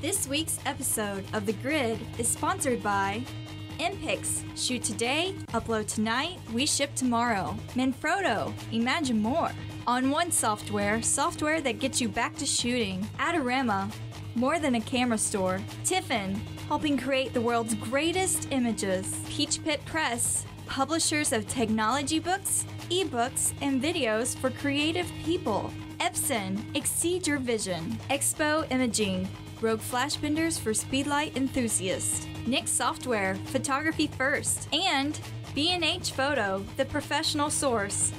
This week's episode of The Grid is sponsored by MPix. Shoot today, upload tonight, we ship tomorrow. Manfrotto, imagine more. OnOne software that gets you back to shooting. Adorama, more than a camera store. Tiffin, helping create the world's greatest images. Peach Pit Press, publishers of technology books, ebooks, and videos for creative people. Epson, exceed your vision. Expo Imaging, Rogue Flash Benders for speedlight enthusiasts. Nix Software, photography first. And B&H Photo, the professional source.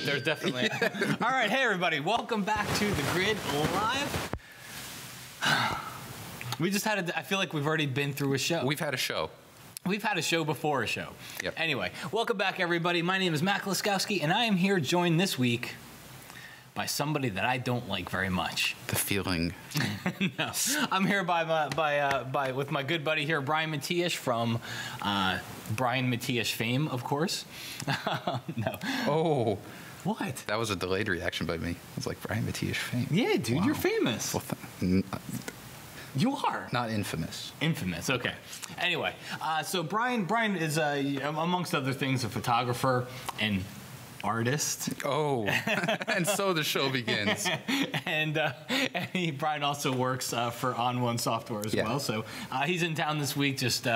There's definitely. All right, hey everybody, welcome back to The Grid Live. We just had I feel like we've already been through a show. We've had a show. We've had a show before a show. Yep. Anyway, welcome back everybody. My name is Matt Liskowski, and I am here joined this week by somebody that I don't like very much. The feeling. No, I'm here with my good buddy here, Brian Matiash from Brian Matiash fame, of course. No. Oh. What? That was a delayed reaction by me. It was like Brian Matiash fame. Yeah, dude, Wow. you're famous. Well, You are. not infamous. Infamous, okay. Anyway, so Brian is, amongst other things, a photographer and artist. Oh, and so the show begins. and Brian also works for OnOne software as well. So he's in town this week, just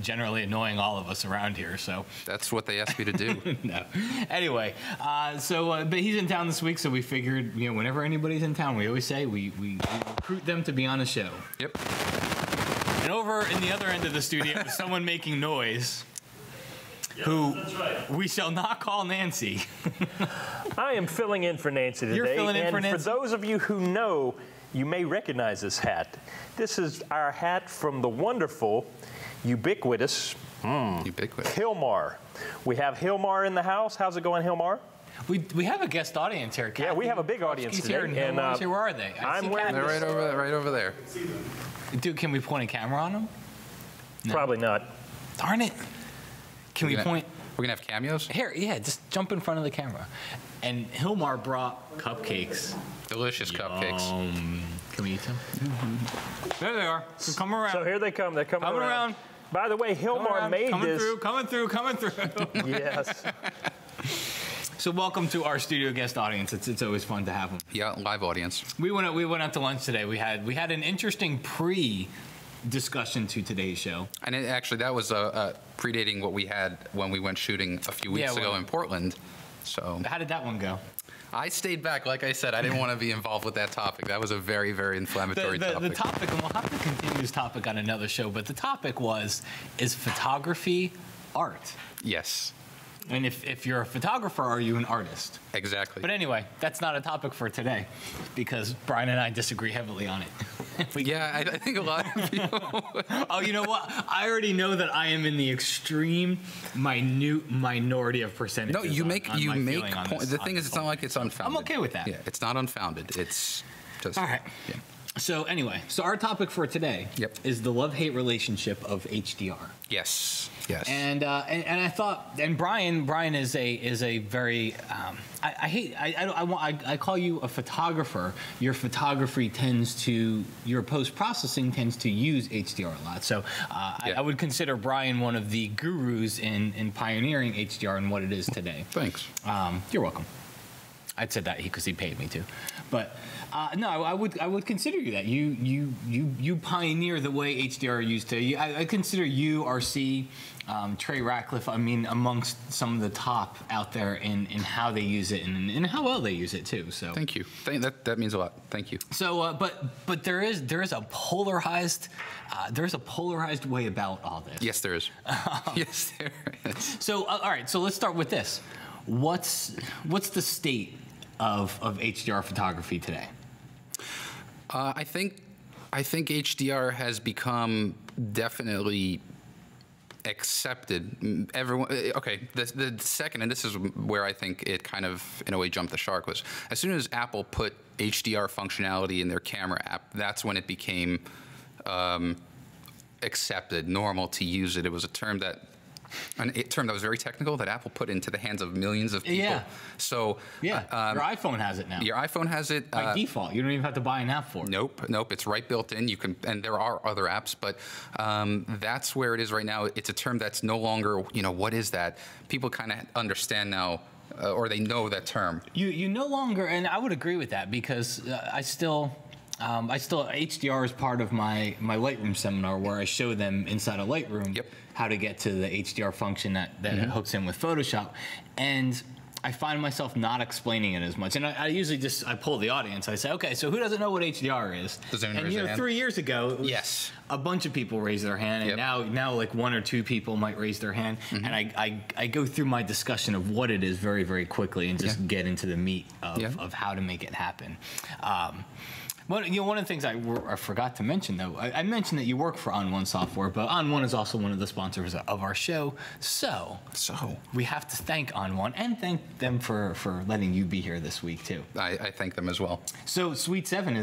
generally annoying all of us around here. So That's what they asked me to do. no. Anyway, but he's in town this week, so we figured, whenever anybody's in town, we always say we recruit them to be on a show. Yep. And over in the other end of the studio is someone making noise. Who we shall not call Nancy. I am filling in for Nancy today. You're filling in for Nancy? For those of you who know, you may recognize this hat. This is our hat from the wonderful, ubiquitous Hilmar. We have Hilmar in the house. How's it going, Hilmar? We have a guest audience here. Yeah, we have a big audience today. Here, and here. Where are they? I'm wearing They're right over there. Dude, can we point a camera on them? No. Probably not. Darn it. Can we point? We're going to have cameos? Here, yeah, just jump in front of the camera. And Hilmar brought cupcakes. Delicious cupcakes. Can we eat them? Mm-hmm. There they are. So come around. So here they come. They're coming around. By the way, Hilmar made this. Coming through. Yes. So welcome to our studio guest audience. It's always fun to have them. Yeah, live audience. We went out to lunch today. We had an interesting discussion to today's show. And actually, that was predating what we had when we went shooting a few weeks ago in Portland. So how did that one go? I stayed back. Like I said, I didn't want to be involved with that topic. That was a very, very inflammatory topic. The topic, and we'll have to continue this topic on another show, but the topic is photography art? Yes. And if you're a photographer, are you an artist? Exactly. But anyway, that's not a topic for today because Brian and I disagree heavily on it. I think a lot of people. Oh, you know what? I already know that I am in the extreme minute minority of percentages. No, you make points. The thing is, it's not like it's unfounded. I'm okay with that. Yeah, it's not unfounded. It's just all right. Yeah. So anyway, our topic for today is the love-hate relationship of HDR. Yes. And I thought, and Brian is a very I call you a photographer. Your photography your post-processing tends to use HDR a lot. So I would consider Brian one of the gurus in pioneering HDR and what it is today. Thanks. You're welcome. I'd said that because he paid me to, but no, I would consider you that you pioneer the way HDR used to. I consider you, RC, Trey Ratcliffe. I mean, amongst some of the top out there in how they use it and how well they use it too. So thank you. That means a lot. Thank you. So, but there is a polarized way about all this. Yes, there is. Yes, there is. So all right. So let's start with this. What's the state of HDR photography today? I think HDR has become definitely accepted. Everyone, okay. The second, and this is where I think it kind of, in a way, jumped the shark, was as soon as Apple put HDR functionality in their camera app, that's when it became accepted, normal to use it. It was a term that a term that was very technical that Apple put into the hands of millions of people. Yeah. So your iPhone has it now. Your iPhone has it by default. You don't even have to buy an app for it. Nope. It's right built in. You can, and there are other apps, but that's where it is right now. It's a term that's no longer, what is that? People kind of understand now. Or they know that term. You no longer, and I would agree with that because I still HDR is part of my Lightroom seminar where I show them inside of Lightroom how to get to the HDR function that hooks in with Photoshop, and I find myself not explaining it as much. And I usually I pull the audience. I say, okay, so who doesn't know what HDR is? And 3 years ago, it was a bunch of people raised their hand, and now like 1 or 2 people might raise their hand. And I go through my discussion of what it is very, very quickly and just get into the meat of how to make it happen. Well, one of the things I forgot to mention, though, I mentioned that you work for OnOne Software, but OnOne is also one of the sponsors of our show. So we have to thank OnOne and thank them for letting you be here this week, too. I thank them as well. So Suite 7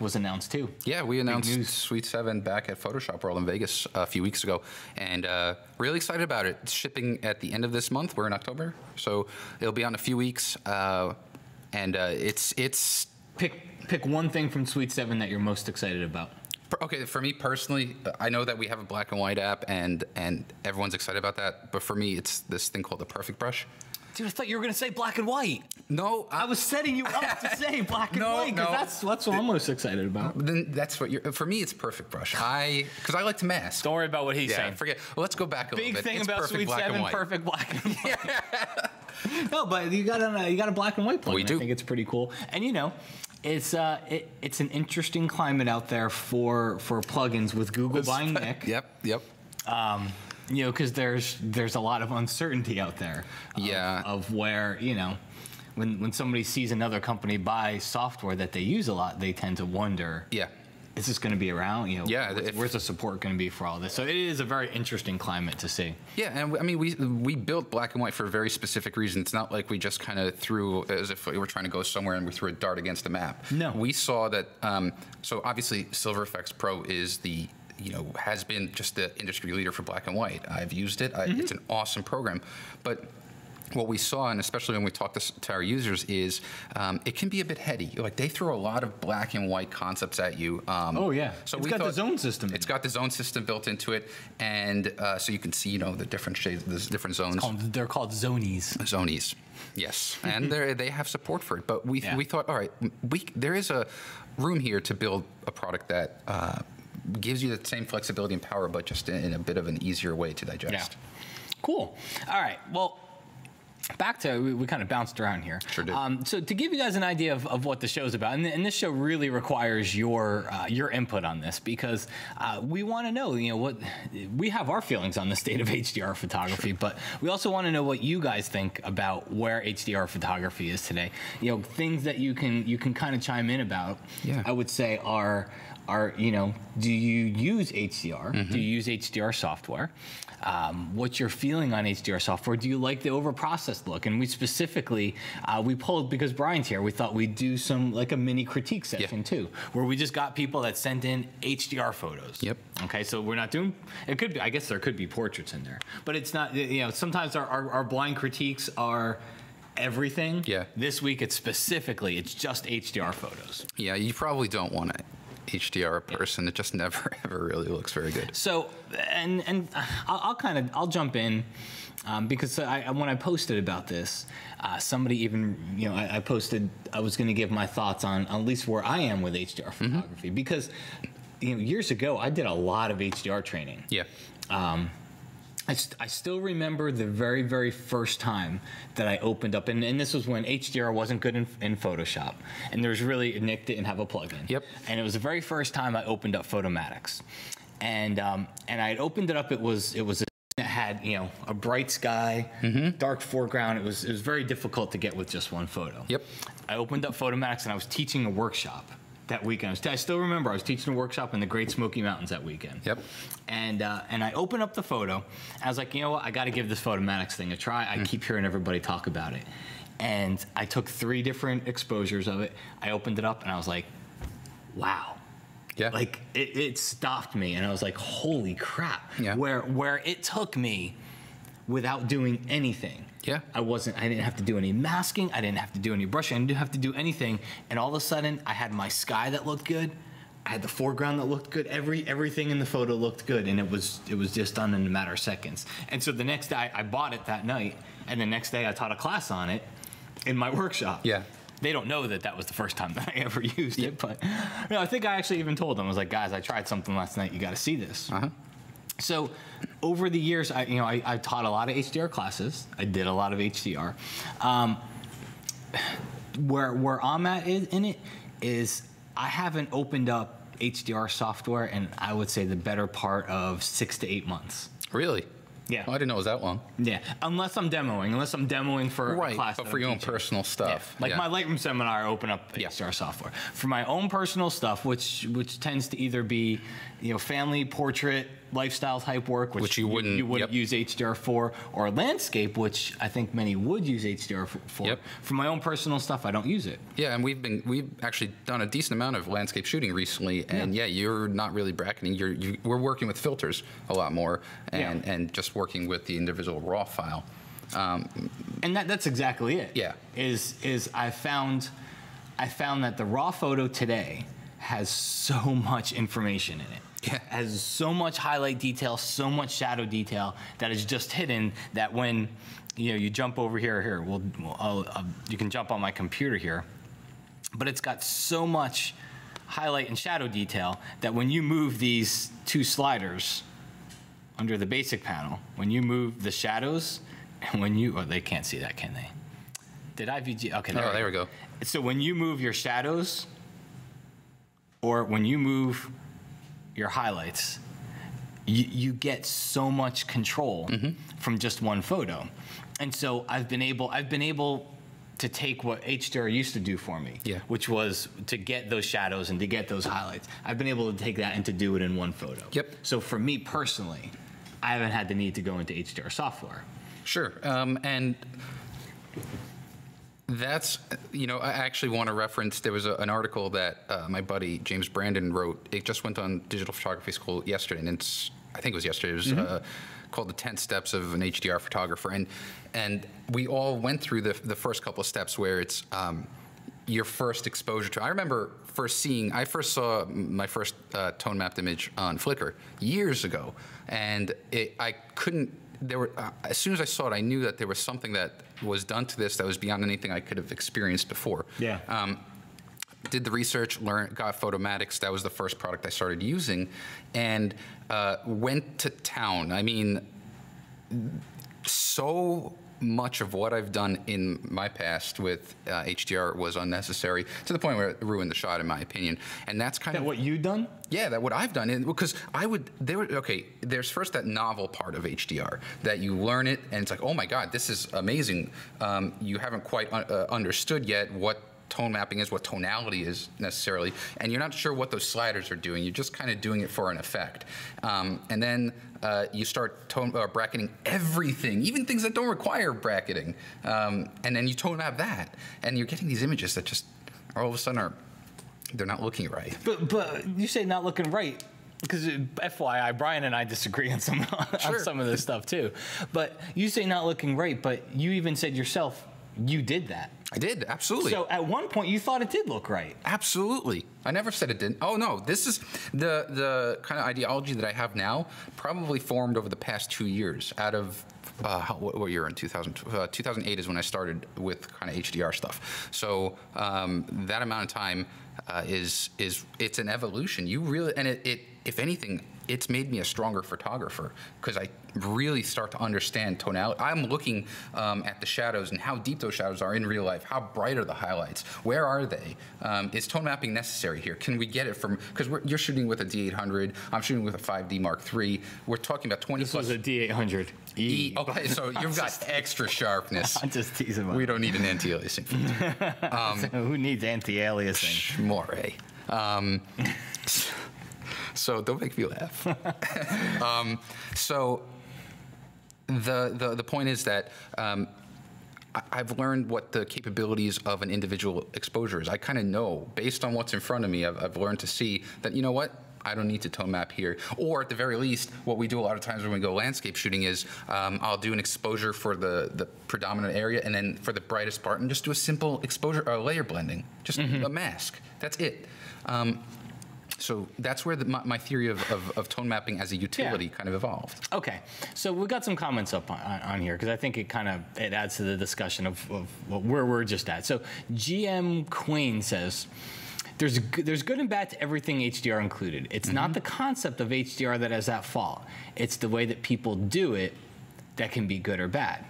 was announced, too. Yeah, we announced Suite 7 back at Photoshop World in Vegas a few weeks ago, and really excited about it. It's shipping at the end of this month. We're in October, so it'll be on a few weeks, and it's... Pick one thing from Suite 7 that you're most excited about. Okay, for me personally, I know that we have a black and white app, and everyone's excited about that. But for me, it's this thing called the Perfect Brush. Dude, I thought you were going to say black and white. No. I was setting you up to say black and white, because that's what I'm most excited about. Then that's what for me, it's Perfect Brush. Because I like to mask. Don't worry about what he's saying. Forget. Well, let's go back a little bit. Big thing it's about Suite 7, perfect black and white. No, but you got a black and white plugin. We do. I think it's pretty cool. And it's an interesting climate out there for plugins with Google buying Nick. Yep. Because there's a lot of uncertainty out there. Of where when somebody sees another company buy software that they use a lot, they tend to wonder. Is this going to be around? Where's the support going to be for all this? So it is a very interesting climate to see. Yeah, and I mean, we built black and white for a very specific reason. It's not like we just kind of threw, as if we were trying to go somewhere and we threw a dart against the map. No. We saw that, so obviously Silver Effects Pro is has been just the industry leader for black and white. I've used it. It's an awesome program. But what we saw, and especially when we talk to our users, is it can be a bit heady. Like they throw a lot of black and white concepts at you. So it's got the zone system. It's got the zone system built into it, and so you can see the different shades, the different zones. They're called zonies. Zonies, yes, and they have support for it. But we thought, all right, there is a room here to build a product that gives you the same flexibility and power, but just in a bit of an easier way to digest. Yeah. Cool. All right. Well, back to, we kind of bounced around here. Sure did. So to give you guys an idea of what the show's about, and this show really requires your input on this, because we want to know, what we have our feelings on the state of HDR photography, but we also want to know what you guys think about where HDR photography is today. Things that you can kind of chime in about. Yeah. I would say are do you use HDR? Do you use HDR software? What's your feeling on HDR software? Do you like the overprocessed look? And we specifically, we pulled, because Brian's here, we thought we'd do a mini critique session too, where we just got people that sent in HDR photos. Yep. Okay, so we're not doing, it could be, I guess there could be portraits in there, but it's not, sometimes our blind critiques are everything. Yeah. This week it's just HDR photos. Yeah, you probably don't want to HDR person. It just never ever really looks very good. So, and I'll jump in because when I posted about this, somebody even I posted I was going to give my thoughts on at least where I am with HDR photography, because years ago I did a lot of HDR training. Yeah. I still remember the very, very first time that I opened up, and this was when HDR wasn't good in Photoshop, and Nick didn't have a plugin. Yep. And it was the very first time I opened up Photomatics, and I had opened it up. It was it had a bright sky, dark foreground. It was very difficult to get with just one photo. Yep. I opened up Photomatics and I was teaching a workshop that weekend. I still remember I was teaching a workshop in the Great Smoky Mountains that weekend. Yep. And I opened up the photo. And I was like, what? I got to give this Photomatics thing a try. I keep hearing everybody talk about it. And I took 3 different exposures of it. I opened it up and I was like, wow. Yeah. Like it stopped me and I was like, holy crap. Yeah. Where it took me without doing anything. Yeah. I didn't have to do any masking. I didn't have to do any brushing. I didn't have to do anything. And all of a sudden, I had my sky that looked good. I had the foreground that looked good. Everything in the photo looked good, and it was just done in a matter of seconds. And so the next day, I bought it that night, and the next day I taught a class on it in my workshop. Yeah. They don't know that was the first time that I ever used it, but I think I actually even told them, I was like, guys, I tried something last night. You got to see this. So over the years, I taught a lot of HDR classes. I did a lot of HDR. Where I'm at in it is I haven't opened up HDR software in, I would say, the better part of 6 to 8 months. Really? Yeah. Well, I didn't know it was that long. Yeah, unless I'm demoing for a class. But for your own personal stuff. Yeah. Like my Lightroom seminar, I open up HDR software. For my own personal stuff, which tends to either be, family, portrait, lifestyle type work, which you wouldn't use HDR for, or landscape, which I think many would use HDR for. Yep. For my own personal stuff, I don't use it. Yeah, and we've actually done a decent amount of landscape shooting recently, and you're not really bracketing. We're working with filters a lot more, and just working with the individual raw file. And that's exactly it. Yeah. Is I found that the raw photo today has so much information in it. Yeah. Has so much highlight detail, so much shadow detail that is just hidden that when you jump over here, you can jump on my computer here, but it's got so much highlight and shadow detail that when you move these two sliders under the basic panel, when you move the shadows, and they can't see that, can they? Did I VG? Okay, there we go. So when you move your shadows, or when you move your highlights, you get so much control from just one photo. And so I've been able to take what HDR used to do for me, which was to get those shadows and to get those highlights. I've been able to take that and to do it in one photo. Yep. So for me personally, I haven't had the need to go into HDR software. Sure. And that's, I actually want to reference, there was an article that my buddy James Brandon wrote. It just went on Digital Photography School yesterday, and I think it was yesterday. It was called The 10 Steps of an HDR Photographer. And we all went through the first couple of steps where it's your first exposure to. I remember I first saw my first tone mapped image on Flickr years ago, and I couldn't. As soon as I saw it, I knew that there was something that was done to this that was beyond anything I could have experienced before. Yeah. Did the research, got Photomatics. That was the first product I started using, and went to town. I mean, so much of what I've done in my past with HDR was unnecessary, to the point where it ruined the shot, in my opinion. And that's kind of what you've done. Yeah, that's what I've done. Because there's first that novel part of HDR that you learn it, and it's like, oh my God, this is amazing. You haven't quite understood yet what tone mapping is, what tonality is necessarily, and you're not sure what those sliders are doing. You're just kind of doing it for an effect. And then you start bracketing everything, even things that don't require bracketing. And then you tone map that, and you're getting these images that just all of a sudden they're not looking right. But you say not looking right, because FYI, Brian and I disagree on some of this stuff too. But you say not looking right, but you even said yourself you did that. I did, absolutely. So at one point you thought it did look right. Absolutely. I never said it didn't. Oh no, this is the kind of ideology that I have now, probably formed over the past 2 years out of what year in 2008 is when I started with kind of HDR stuff. So that amount of time it's an evolution. You really, and it if anything, it's made me a stronger photographer, because I really start to understand tonality. I'm looking at the shadows and how deep those shadows are in real life. How bright are the highlights? Where are they? Is tone mapping necessary here? Can we get it from, because you're shooting with a D800, I'm shooting with a 5D Mark III. We're talking about 20 This plus. was a D800. E. Okay, so you've got extra sharpness. I'm just teasing about We don't need an anti-aliasing filter. Who needs anti-aliasing? More, So don't make me laugh. So the point is that I've learned what the capabilities of an individual exposure is. I kind of know, based on what's in front of me, I've learned to see that, you know what, I don't need to tone map here. Or at the very least, what we do a lot of times when we go landscape shooting is I'll do an exposure for the predominant area, and then for the brightest part, and just do a simple exposure layer blending, just a mask. That's it. So that's where my theory of tone mapping as a utility kind of evolved. Okay, so we got some comments up on here because I think it adds to the discussion of where we're just at. So GM Queen says, there's good and bad to everything HDR included. It's not the concept of HDR that is at fault. It's the way that people do it that can be good or bad.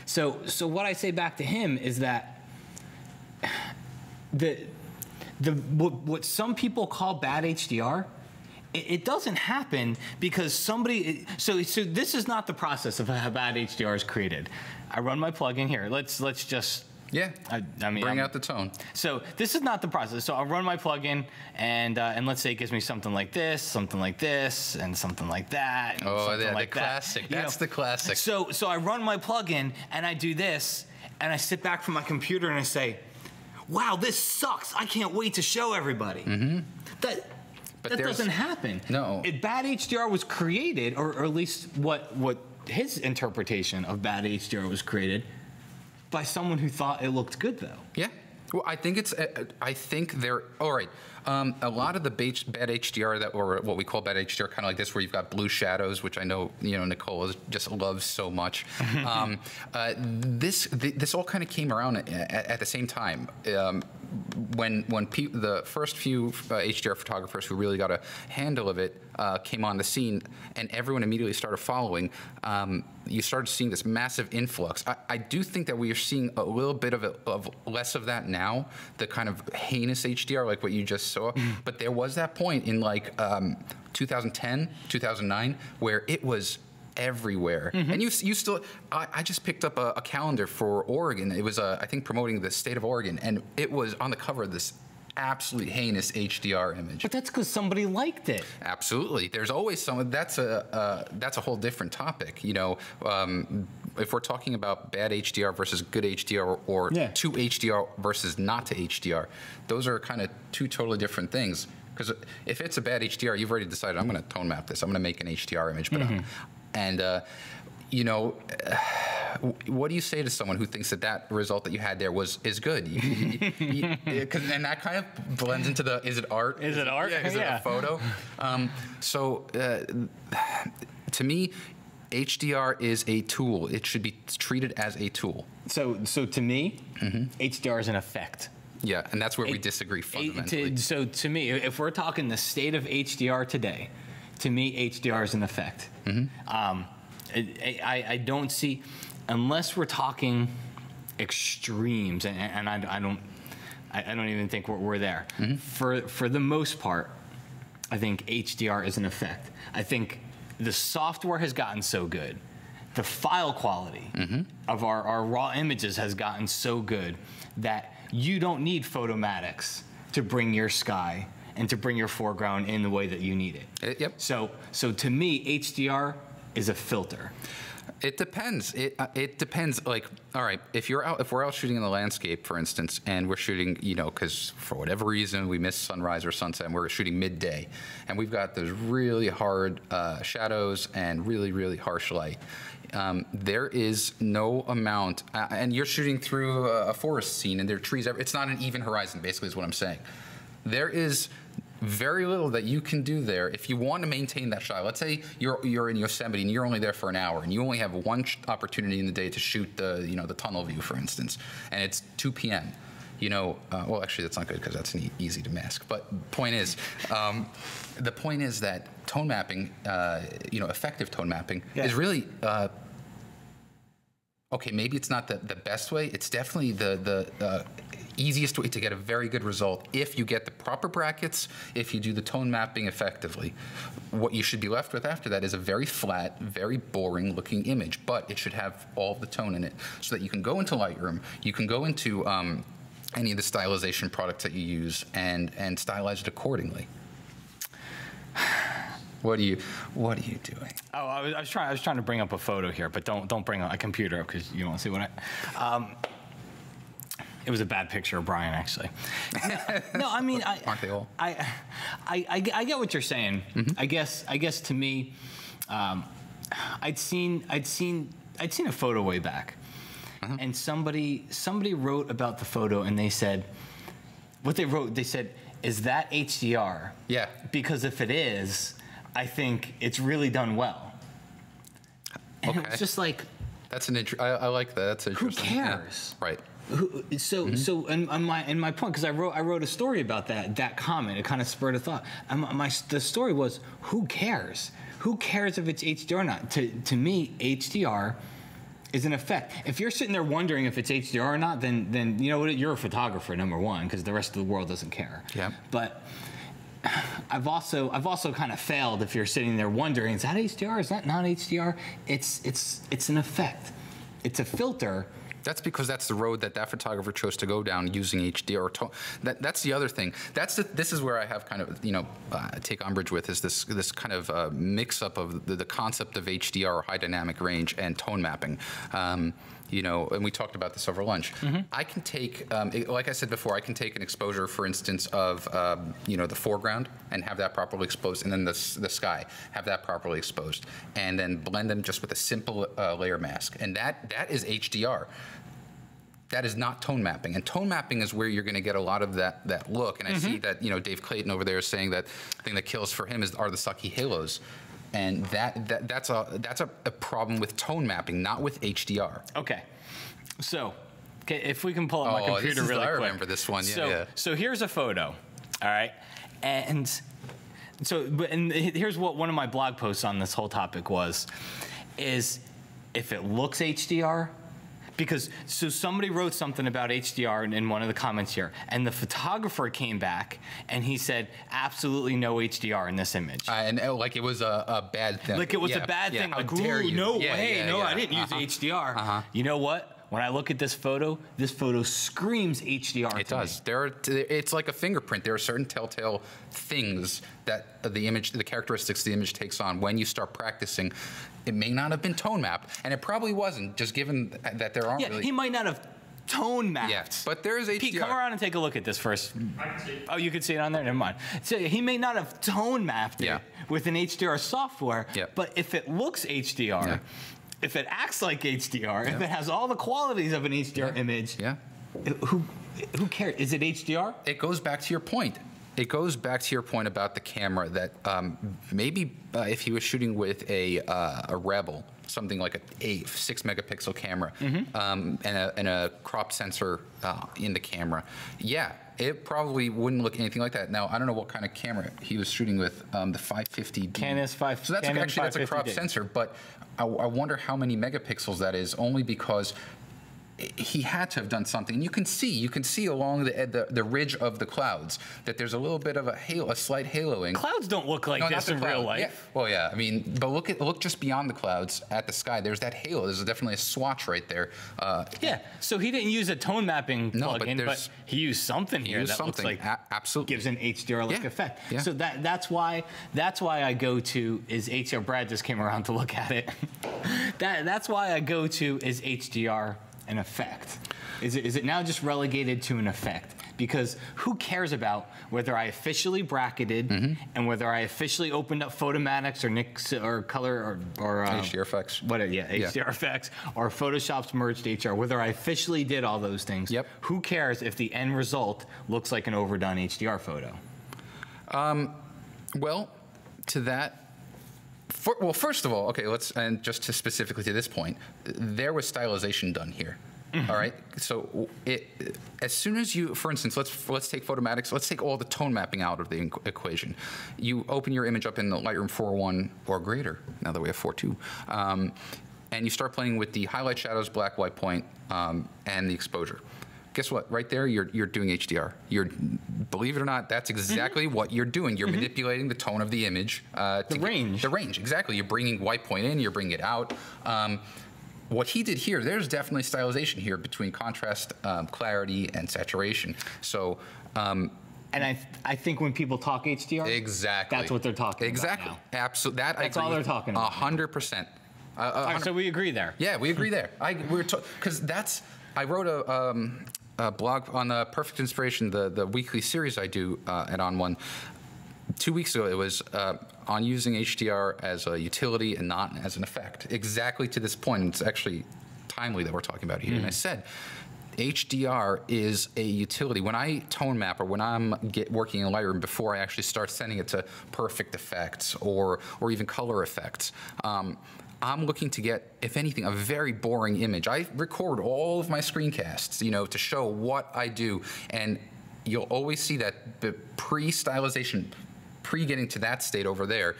So what I say back to him is that what some people call bad HDR, it doesn't happen because somebody. So this is not the process of how bad HDR is created. I run my plugin here. Let's just. Yeah, I mean, bring out the tone. So this is not the process. So I'll run my plugin, and let's say it gives me something like this, and something like that. And oh, something the like classic. That. That's the classic. So I run my plugin, and I do this, and I sit back from my computer, and I say, wow, this sucks. I can't wait to show everybody. That doesn't happen. No. Bad HDR was created, or at least what his interpretation of bad HDR was created, by someone who thought it looked good, though. Yeah. Well, I think they're all right. A lot of the bad HDR or what we call bad HDR, kind of like this, where you've got blue shadows, which I know Nicole just loves so much. This all kind of came around at the same time. When the first few HDR photographers who really got a handle of it came on the scene, and everyone immediately started following, you started seeing this massive influx. I do think that we are seeing a little bit of less of that now, the kind of heinous HDR like what you just saw. But there was that point in like 2010, 2009, where it was everywhere. And you still, I just picked up a calendar for Oregon. It was, I think, promoting the state of Oregon, and it was on the cover of this absolutely heinous HDR image. But that's because somebody liked it. Absolutely. There's always someone. That's a whole different topic. If we're talking about bad HDR versus good HDR, or to HDR versus not to HDR, those are kind of two totally different things. Because if it's a bad HDR, you've already decided, I'm going to tone map this. I'm going to make an HDR image. But what do you say to someone who thinks that result that you had there is good? And that kind of blends into the, is it art? Is it art? Yeah, is it a photo? To me, HDR is a tool. It should be treated as a tool. So to me, HDR is an effect. Yeah, and that's where we disagree fundamentally. So to me, if we're talking the state of HDR today, to me, HDR is an effect. I don't see, unless we're talking extremes, and I don't even think we're there. For the most part, I think HDR is an effect. I think the software has gotten so good, the file quality of our raw images has gotten so good that you don't need Photomatics to bring your sky and to bring your foreground in the way that you need it. Yep. So to me, HDR is a filter. It depends. It depends. Like, all right, if we're out shooting in the landscape, for instance, and we're shooting, because for whatever reason we miss sunrise or sunset, and we're shooting midday, and we've got those really hard shadows and really, really harsh light. There is no amount, and you're shooting through a forest scene, and there are trees. It's not an even horizon, basically, is what I'm saying. There is very little that you can do there if you want to maintain that shot. Let's say you're in Yosemite and you're only there for an hour, and you only have one opportunity in the day to shoot the tunnel view, for instance, and it's 2 p.m. Well, actually, that's not good because that's easy to mask. But the point is that tone mapping, effective tone mapping, is really. Okay, maybe it's not the best way. It's definitely the easiest way to get a very good result if you get the proper brackets, if you do the tone mapping effectively. What you should be left with after that is a very flat, very boring looking image, but it should have all of the tone in it so that you can go into Lightroom, you can go into any of the stylization products that you use and stylize it accordingly. What are you doing? Oh, I was trying to bring up a photo here, but don't bring a computer up because you won't see what It was a bad picture of Brian, actually. No, I mean, aren't they all? I get what you're saying. I guess to me, I'd seen a photo way back, and somebody wrote about the photo, and they said, what they wrote, they said, is that HDR? Yeah. Because if it is, I think it's really done well. And it was just like, that's I like that. That's interesting. Who cares? Yeah. Right. So, and my point, because I wrote a story about that comment. It kind of spurred a thought. The story was, who cares? Who cares if it's HDR or not? To me, HDR is an effect. If you're sitting there wondering if it's HDR or not, then you know what? You're a photographer, number one, because the rest of the world doesn't care. Yeah. But I've also kind of failed if you're sitting there wondering, is that HDR? Is that not HDR? It's an effect. It's a filter. That's because that's the road that photographer chose to go down using HDR. That's the other thing. This is where I have kind of, take umbrage with, is this kind of mix-up of the concept of HDR, high dynamic range, and tone mapping. And we talked about this over lunch. I can take, like I said before, I can take an exposure, for instance, of the foreground and have that properly exposed, and then the sky, have that properly exposed, and then blend them just with a simple layer mask, and that is HDR. That is not tone mapping, and tone mapping is where you're going to get a lot of that look. And I see that Dave Clayton over there is saying that the thing that kills for him are the sucky halos. And that's a problem with tone mapping, not with HDR. Okay, so if we can pull up my computer really quick. I remember this one. Yeah. So here's a photo, all right, and here's what one of my blog posts on this whole topic is if it looks HDR. Because somebody wrote something about HDR in one of the comments here, and the photographer came back and he said absolutely no HDR in this image, and like it was a bad thing. Like it was a bad thing. How Like, dare you? No way, I didn't use HDR. You know what? When I look at this photo screams HDR. It does. It's like a fingerprint. There are certain telltale things that the characteristics the image takes on when you start practicing. It may not have been tone mapped, and it probably wasn't, just given that there aren't really. He might not have tone mapped. Yeah, but there is HDR. Pete, come around and take a look at this first. I can see it. Oh, you can see it on there? Never mind. So he may not have tone mapped it with an HDR software, but if it looks HDR, if it acts like HDR, if it has all the qualities of an HDR image, who cares? Is it HDR? It goes back to your point. It goes back to your point about the camera that maybe if he was shooting with a Rebel, something like a 6 megapixel camera, and a crop sensor in the camera, it probably wouldn't look anything like that. Now, I don't know what kind of camera he was shooting with, the 550D. Canon 550D. So that's a crop sensor, but I wonder how many megapixels that is, only because he had to have done something. And you can see along the ridge of the clouds that there's a little bit of a slight haloing. Clouds don't look like this in real life. Yeah. Well, yeah. I mean, but look just beyond the clouds at the sky. There's that halo. There's definitely a swatch right there. So he didn't use a tone mapping plugin, but he used something here that looks like absolutely gives an HDR-like effect. Yeah. So that's why I go to is HDR. Brad just came around to look at it. That's why I go to is HDR an effect? Is it now just relegated to an effect? Because who cares about whether I officially bracketed and whether I officially opened up Photomatix or Nix or Color or HDR effects. HDR effects or Photoshop's merged HDR, whether I officially did all those things. Yep. Who cares if the end result looks like an overdone HDR photo? Well, to that. First of all, okay, and just specifically to this point, there was stylization done here. All right, so as soon as you, for instance, let's take Photomatix, let's take all the tone mapping out of the equation. You open your image up in the Lightroom 4.1 or greater, now that we have 4.2, and you start playing with the highlight, shadows, black, white point, and the exposure. Guess what? Right there, you're doing HDR. Believe it or not, that's exactly what you're doing. You're manipulating the tone of the image. The range. The range, exactly. You're bringing white point in, you're bringing it out. What he did here, there's definitely stylization here between contrast, clarity, and saturation. So. And I think when people talk HDR, exactly, that's what they're talking about now. Absolutely. That's all they're talking about. 100%. So we agree there. Yeah, we agree there. Because I wrote blog on the Perfect Inspiration, the weekly series I do at OnOne. 2 weeks ago, it was on using HDR as a utility and not as an effect. Exactly to this point, it's actually timely that we're talking about it here. And I said, HDR is a utility. When I tone map or when I'm working in Lightroom before I actually start sending it to perfect effects or even color effects, I'm looking to get, if anything, a very boring image. I record all of my screencasts, to show what I do, and you'll always see that the pre-stylization, pre-getting to that state over there,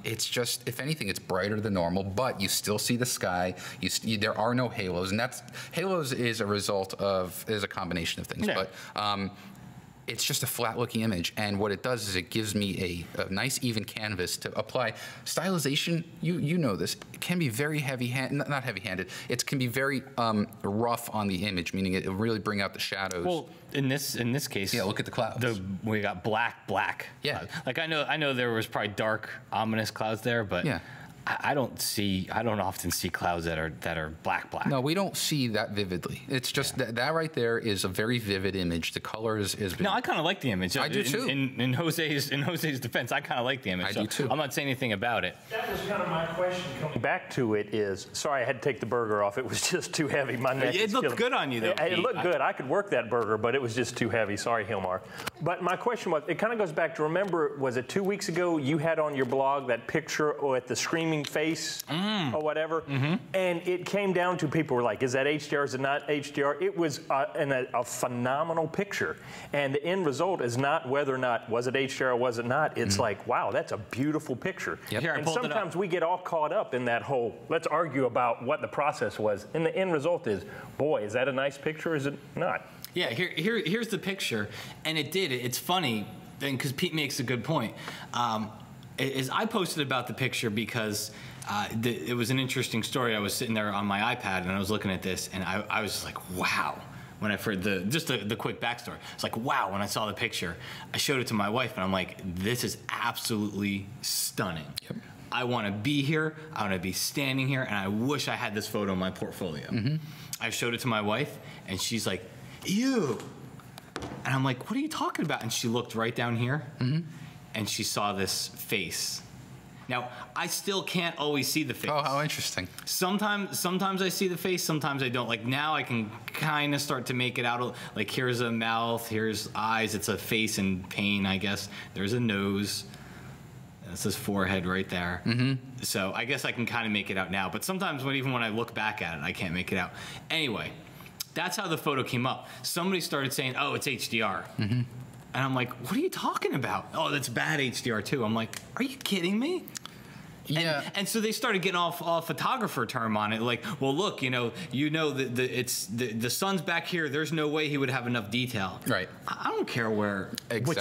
it's just, if anything, it's brighter than normal, but you still see the sky. There are no halos, and halos is a result of, is a combination of things, but it's just a flat-looking image, and what it does is it gives me a nice, even canvas to apply. Stylization, you know this, it can be very heavy-handed, not heavy-handed, it can be very rough on the image, meaning it'll really bring out the shadows. Well, in this case, yeah, look at the clouds. We got black. Yeah, clouds. Like I know there was probably dark, ominous clouds there, but yeah. I don't often see clouds that are black. No, we don't see that vividly. It's just that right there is a very vivid image. The colors is. No, I kind of like the image. I do too. In Jose's defense, I kind of like the image. I do too. I'm not saying anything about it. That was kind of my question. Coming back to it is, sorry, I had to take the burger off. It was just too heavy. My neck. It looked good on you though. It looked good. I could work that burger, but it was just too heavy. Sorry, Hilmar. But my question was, it kind of goes back to, remember, was it 2 weeks ago you had on your blog that picture at the screaming face? Or whatever, and it came down to people were like, is that HDR, is it not HDR? It was a phenomenal picture, and the end result is not whether or not was it HDR or was it not, it's like, wow, that's a beautiful picture. Yep. Here, and sometimes we get all caught up in that whole, let's argue about what the process was, and the end result is, boy, is that a nice picture or is it not? Yeah, here's the picture, and it's funny, because Pete makes a good point. I posted about the picture because it was an interesting story. I was sitting there on my iPad and I was looking at this, and I was just like, wow. When I heard the quick backstory, it's like, wow. When I saw the picture, I showed it to my wife, and I'm like, this is absolutely stunning. Yep. I want to be here. I want to be standing here, and I wish I had this photo in my portfolio. I showed it to my wife, and she's like, ew. And I'm like, what are you talking about? And she looked right down here, and she saw this face. Now, I still can't always see the face. Oh, how interesting. Sometimes I see the face, sometimes I don't. Like now I can kind of start to make it out. Like here's a mouth, here's eyes. It's a face in pain, I guess. There's a nose. That's his forehead right there. So I guess I can kind of make it out now. But sometimes even when I look back at it, I can't make it out. Anyway, that's how the photo came up. Somebody started saying, oh, it's HDR. And I'm like, what are you talking about? Oh, that's bad HDR too. I'm like, are you kidding me? Yeah. And so they started getting all photographer term on it, like, well, look, the sun's back here. There's no way he would have enough detail. Right. I don't care what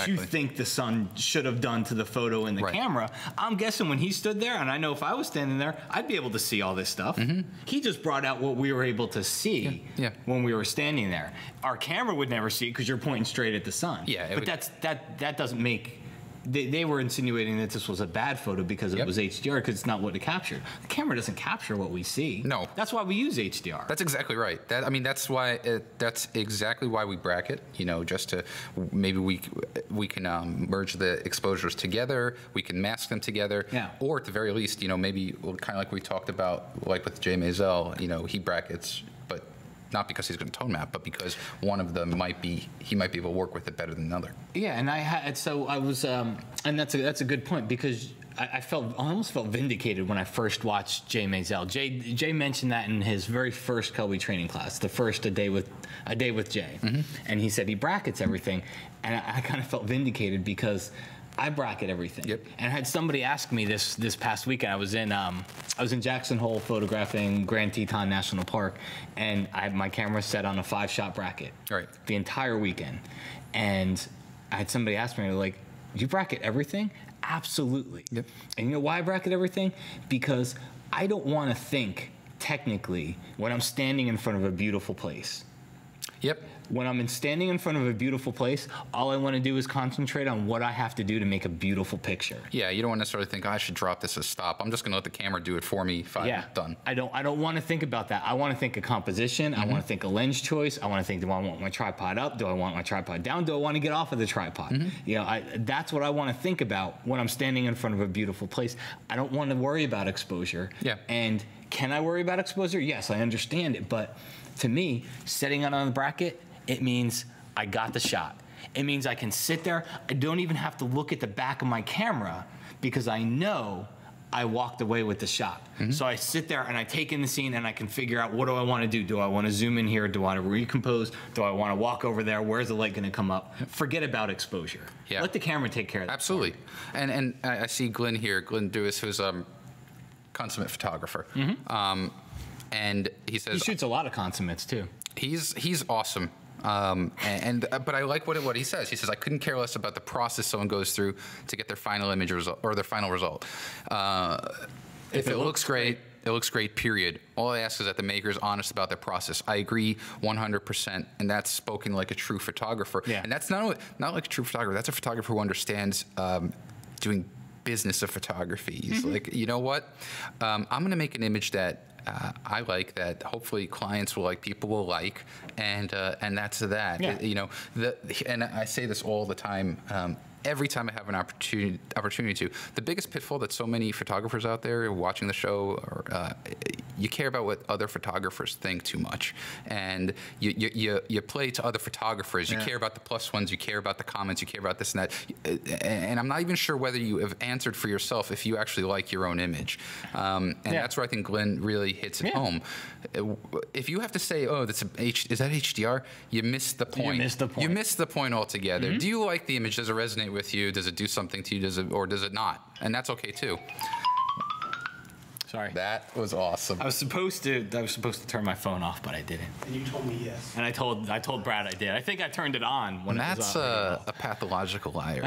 you think the sun should have done to the photo in the camera. I'm guessing when he stood there, and I know if I was standing there, I'd be able to see all this stuff. He just brought out what we were able to see when we were standing there. Our camera would never see it because you're pointing straight at the sun. Yeah. But that doesn't make. They were insinuating that this was a bad photo because it was HDR, because it's not what it captured. The camera doesn't capture what we see. No. That's why we use HDR. That's exactly right. That's why. That's exactly why we bracket. Just to maybe we can merge the exposures together. We can mask them together. Yeah. Or at the very least, maybe kind of like we talked about, like with Jay Maisel. He brackets, but not because he's going to tone map, but because one of them he might be able to work with it better than another. Yeah, and I was, and that's a good point, because I almost felt vindicated when I first watched Jay Maisel. Jay mentioned that in his very first Kelby Training class, the first a day with Jay, and he said he brackets everything, and I kind of felt vindicated because I bracket everything. Yep. And I had somebody ask me this past weekend. I was in Jackson Hole photographing Grand Teton National Park, and I had my camera set on a 5-shot bracket. Right. The entire weekend. And I had somebody ask me, like, you bracket everything? Absolutely. Yep. And you know why I bracket everything? Because I don't want to think technically when I'm standing in front of a beautiful place. Yep. when I'm standing in front of a beautiful place, all I want to do is concentrate on what I have to do to make a beautiful picture. Yeah, you don't want to necessarily think, I should drop this as stop. I'm just going to let the camera do it for me if I'm done. I don't want to think about that. I want to think of composition. I want to think of lens choice. I want to think, do I want my tripod up? Do I want my tripod down? Do I want to get off of the tripod? You know, that's what I want to think about when I'm standing in front of a beautiful place. I don't want to worry about exposure. Yeah. And can I worry about exposure? Yes, I understand it. But to me, setting it on the bracket, it means I got the shot. It means I can sit there. I don't even have to look at the back of my camera because I know I walked away with the shot. So I sit there and I take in the scene and I can figure out, what do I want to do? Do I want to zoom in here? Do I want to recompose? Do I want to walk over there? Where's the light going to come up? Forget about exposure. Yeah. Let the camera take care of that. Absolutely. And I see Glenn here, Glenn Dewis, who's a consummate photographer. And he says... He shoots a lot of consummates too. He's awesome. But I like what he says. He says, I couldn't care less about the process someone goes through to get their final image result or their final result. If it looks great, it looks great, period. All I ask is that the maker is honest about their process. I agree 100%, and that's spoken like a true photographer. Yeah. And that's not like a true photographer. That's a photographer who understands doing business of photography. He's like, you know what? I'm going to make an image that I like, that hopefully clients will like, people will like, and that's that. Yeah. You know, and I say this all the time. Every time I have an opportunity to, the biggest pitfall that so many photographers out there watching the show, you care about what other photographers think too much, and you play to other photographers. You care about the plus ones, you care about the comments, you care about this and that, and I'm not even sure whether you have answered for yourself if you actually like your own image, and that's where I think Glenn really hits it home. If you have to say, oh, is that HDR? You missed the point. You missed the point altogether. Do you like the image? Does it resonate with you? Does it do something to you? Or does it not? And that's okay too. Sorry. That was awesome. I was supposed to turn my phone off, but I didn't. And you told me yes. And I told Brad I did. I think I turned it on when and it was that's off. a pathological liar.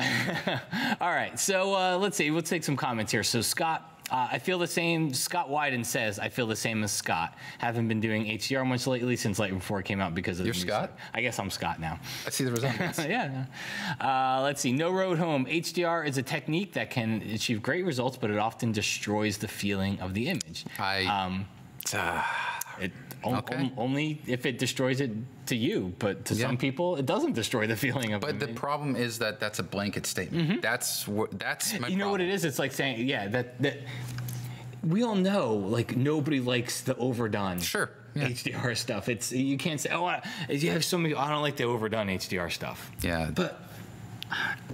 All right. So let's see. We'll take some comments here. So Scott. I feel the same. Scott Wyden says, I feel the same as Scott. Haven't been doing HDR much lately since Light Before came out because of You're the music. Scott? I guess I'm Scott now. I see the resemblance. Yeah. Let's see. No Road Home. HDR is a technique that can achieve great results, but it often destroys the feeling of the image. Only if it destroys it to you, but to some people, it doesn't destroy the feeling of. But the problem is that that's a blanket statement. That's my problem. You know what it is? It's like saying, that we all know, like, nobody likes the overdone. Sure. HDR stuff. It's, you can't say, you have so many. I don't like the overdone HDR stuff. Yeah. But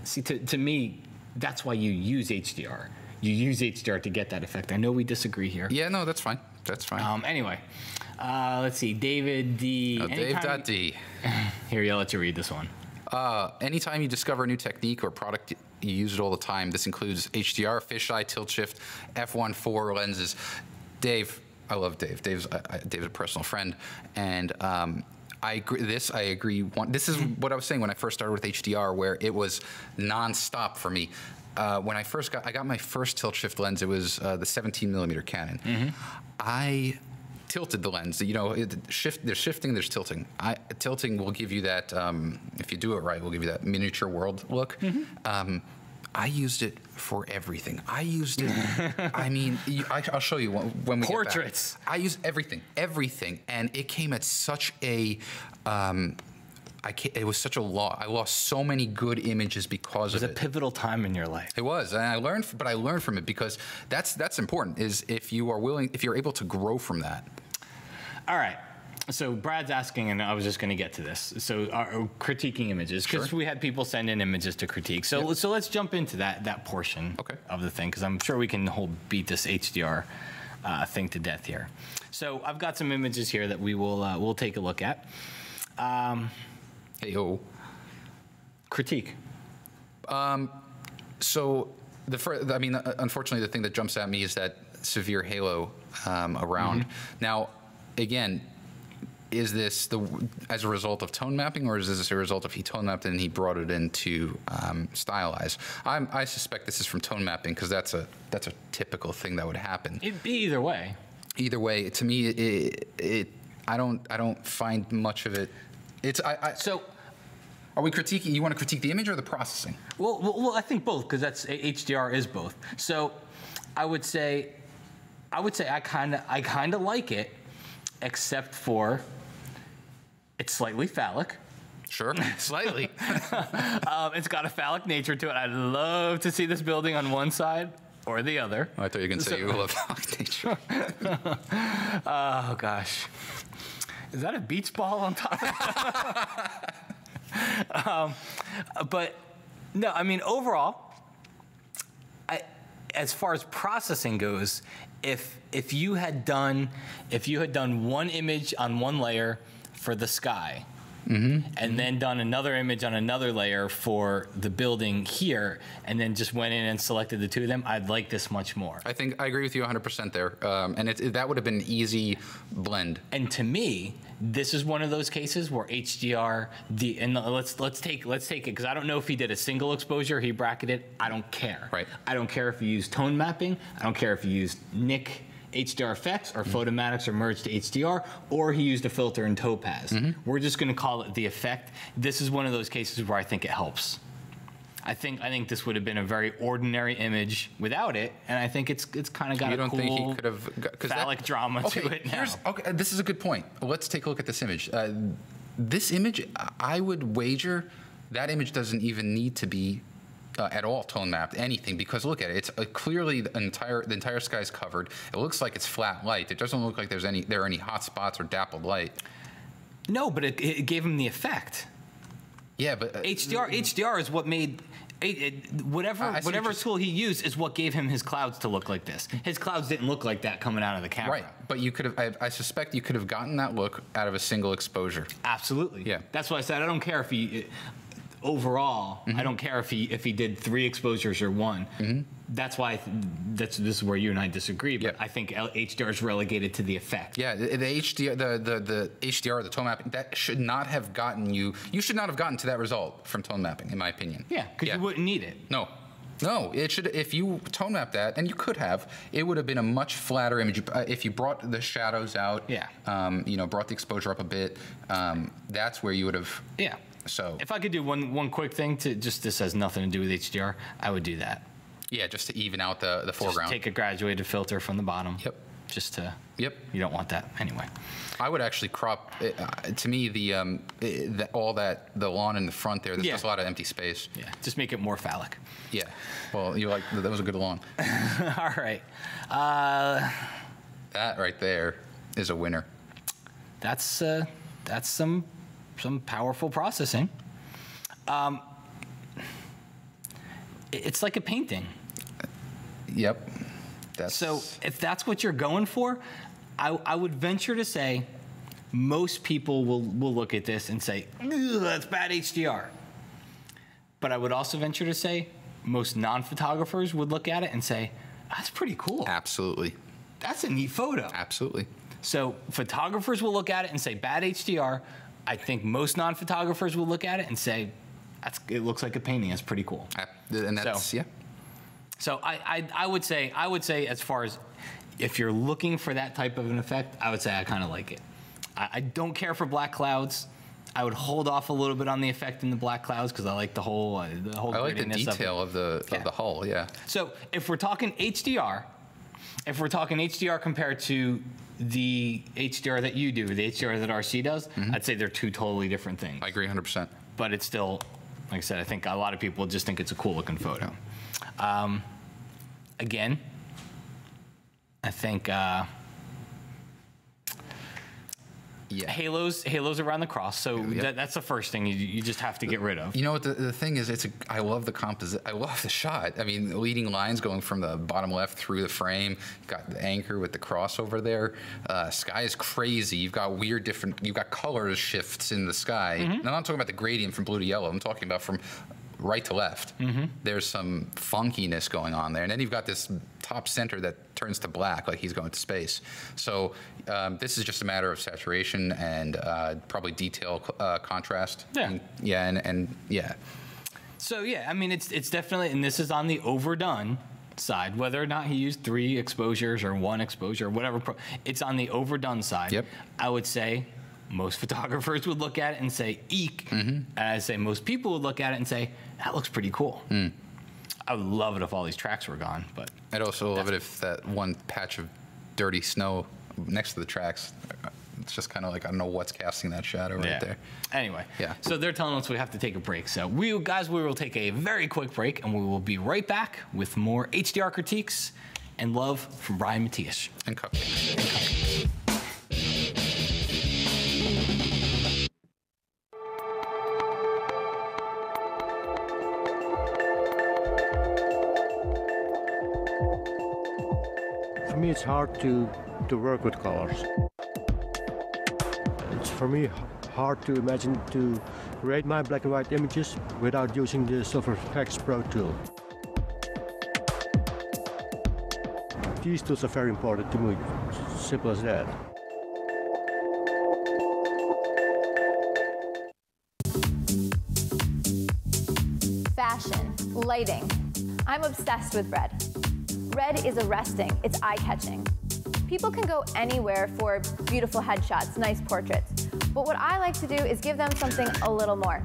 see, to me, that's why you use HDR. You use HDR to get that effect. I know we disagree here. Yeah. No, that's fine. That's fine. Anyway. Let's see, David D. Dave.D. Here, I'll let you read this one. Anytime you discover a new technique or product, you use it all the time. This includes HDR, fisheye, tilt shift, f1.4 lenses. Dave, I love Dave. Dave's a personal friend, and I agree. I agree. This is what I was saying when I first started with HDR, where it was nonstop for me. When I got my first tilt shift lens, it was the 17mm Canon. I tilted the lens. You know, there's shifting, there's tilting. Tilting will give you that, if you do it right, will give you that miniature world look. I used it for everything. I used it, I mean, I'll show you when we Portraits. Get back. I used everything. And it came at such a, it was such a loss. I lost so many good images because of it. It was a pivotal time in your life. It was, and I learned from it, because that's important. Is if you're able to grow from that. All right. So Brad's asking, and I was just going to get to this. So critiquing images, because we had people send in images to critique. So let's jump into that portion of the thing, because I'm sure we can beat this HDR thing to death here. So I've got some images here that we'll take a look at. Critique. So unfortunately, the thing that jumps at me is that severe halo around. Now, again, is this as a result of tone mapping, or is this a result of he tone mapped and he brought it into stylize? I suspect this is from tone mapping, because that's a typical thing that would happen. It'd be either way. Either way, to me, I don't find much of it So, are we critiquing? You want to critique the image or the processing? Well, I think both, because that's HDR is both. So, I would say I kind of like it, except for it's slightly phallic. Sure, slightly. It's got a phallic nature to it. I'd love to see this building on one side or the other. Oh, I thought you were going to say you love phallic nature. Oh, gosh. Is that a beach ball on top of it? But, no, I mean, overall, as far as processing goes, if you had done one image on one layer for the sky, and then done another image on another layer for the building here, and then just went in and selected the two of them, I'd like this much more. I think I agree with you 100% there, and that would have been an easy blend. And to me, this is one of those cases where HDR, let's take it, because I don't know if he did a single exposure, he bracketed. I don't care. Right. I don't care if you used tone mapping. I don't care if you used Nick HDR effects or Photomatics or merged to HDR, or he used a filter in Topaz. We're just going to call it the effect. This is one of those cases where I think it helps. I think this would have been a very ordinary image without it, and I think it's kind of got a cool think he could have phallic drama to it now. Okay, this is a good point. Let's take a look at this image. This image, I would wager that image doesn't even need to be at all tone mapped, anything, because look at it. It's clearly the entire sky is covered. It looks like it's flat light. It doesn't look like there are any hot spots or dappled light. No, but it gave him the effect. Yeah, but HDR is what made whatever tool he used is what gave him his clouds to look like this. His clouds didn't look like that coming out of the camera. Right, but you could have. I suspect you could have gotten that look out of a single exposure. Absolutely. Yeah. That's why I said I don't care if he. Overall, I don't care if he did 3 exposures or 1. That's why this is where you and I disagree. But I think HDR is relegated to the effect. Yeah, the HDR, the HDR, the tone mapping, that should not have gotten you. You should not have gotten to that result from tone mapping, in my opinion. Yeah, because you wouldn't need it. No, it should. If you tone mapped that, and you could have, it would have been a much flatter image. If you brought the shadows out, brought the exposure up a bit, that's where you would have. Yeah. So if I could do one quick thing to this has nothing to do with HDR, I would do that. Yeah, just to even out the foreground. Just take a graduated filter from the bottom. Yep. Just to. Yep. You don't want that anyway. I would actually crop. To me, the lawn in the front there. There's just a lot of empty space. Yeah. Just make it more phallic. Yeah. Well, that was a good lawn. All right. That right there is a winner. That's some powerful processing. It's like a painting. Yep. So if that's what you're going for, I would venture to say most people will look at this and say, that's bad HDR. But I would also venture to say most non-photographers would look at it and say, that's pretty cool. Absolutely. That's a neat photo. Absolutely. So photographers will look at it and say bad HDR. I think most non-photographers will look at it and say, it looks like a painting. It's pretty cool. And that's, So I would say as far as if you're looking for that type of an effect, I would say I kind of like it. I don't care for black clouds. I would hold off a little bit on the effect in the black clouds because I like the whole I like the detail of the hull. Yeah. So if we're talking HDR compared to the HDR that you do, the HDR that RC does, I'd say they're 2 totally different things. I agree 100%. But it's still, like I said, I think a lot of people just think it's a cool looking photo. Again, I think halos around the cross. So that's the first thing you just have to get rid of. You know what the thing is? I love the composite. I love the shot. I mean, leading lines going from the bottom left through the frame. Got the anchor with the cross over there. Sky is crazy. You've got you've got color shifts in the sky. Now, I'm not talking about the gradient from blue to yellow. I'm talking about from right to left. There's some funkiness going on there. And then you've got this top center that turns to black like he's going to space. So this is just a matter of saturation and probably detail contrast. Yeah. So yeah, I mean, it's definitely, and this is on the overdone side, whether or not he used 3 exposures or 1 exposure or whatever, it's on the overdone side. Yep. I would say most photographers would look at it and say, eek. And I'd say most people would look at it and say, that looks pretty cool. I would love it if all these tracks were gone, but I'd also love it if that one patch of dirty snow next to the tracks, it's just kind of like, I don't know what's casting that shadow right there. Anyway, so they're telling us we have to take a break. So we will take a very quick break, and we will be right back with more HDR critiques and love from Brian Matiash. And cupcakes. For me, it's hard to work with colors. It's for me hard to imagine to create my black and white images without using the SilverFX Pro tool. These tools are very important to me, simple as that. Fashion, lighting. I'm obsessed with red. Red is arresting, it's eye-catching. People can go anywhere for beautiful headshots, nice portraits. But what I like to do is give them something a little more.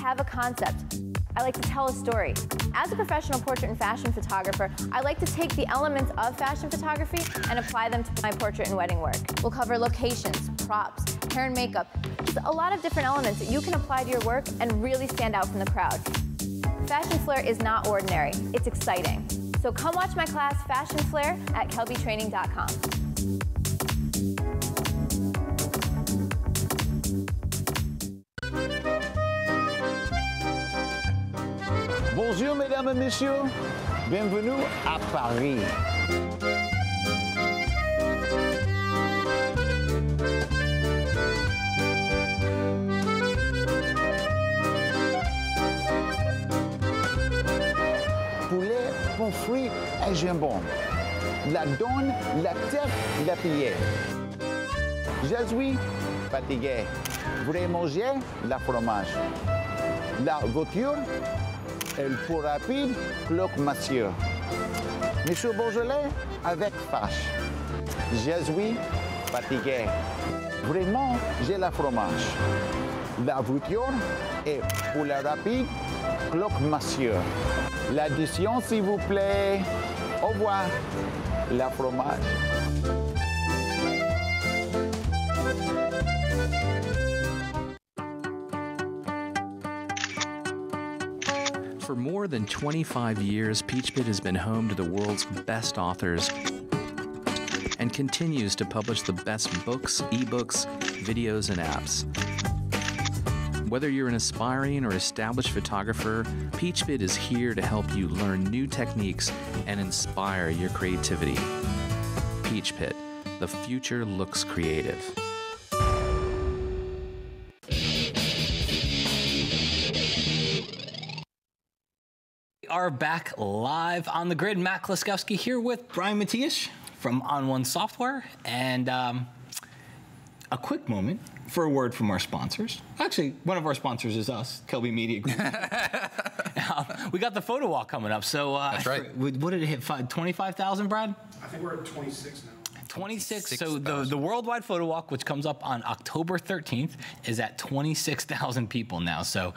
Have a concept. I like to tell a story. As a professional portrait and fashion photographer, I like to take the elements of fashion photography and apply them to my portrait and wedding work. We'll cover locations, props, hair and makeup, just a lot of different elements that you can apply to your work and really stand out from the crowd. Fashion flair is not ordinary, it's exciting. So come watch my class, Fashion Flair, at kelbytraining.com. Bonjour mesdames et messieurs, bienvenue à Paris. Poulet, pommes frites et jambon. La donne, la tête, la pillée. Je suis fatigué. Voulez manger la fromage. La voiture, elle plus rapide que le monsieur. Monsieur Beaujolais avec fâche. Je suis fatigué. Vraiment, j'ai la fromage. La voiture est plus rapide que le monsieur. L'addition, s'il vous plaît. Au revoir. La fromage. For more than 25 years, Peachpit has been home to the world's best authors and continues to publish the best books, ebooks, videos, and apps. Whether you're an aspiring or established photographer, Peachpit is here to help you learn new techniques and inspire your creativity. Peachpit, the future looks creative. We are back live on the grid. Matt Klaskowski here with Brian Matiash from OnOne Software, and a quick moment for a word from our sponsors. Actually, one of our sponsors is us, Kelby Media Group. We got the photo walk coming up. So that's right. What did it hit? 25,000, Brad? I think we're at 26 now. 26. So the worldwide photo walk, which comes up on October 13th, is at 26,000 people now. So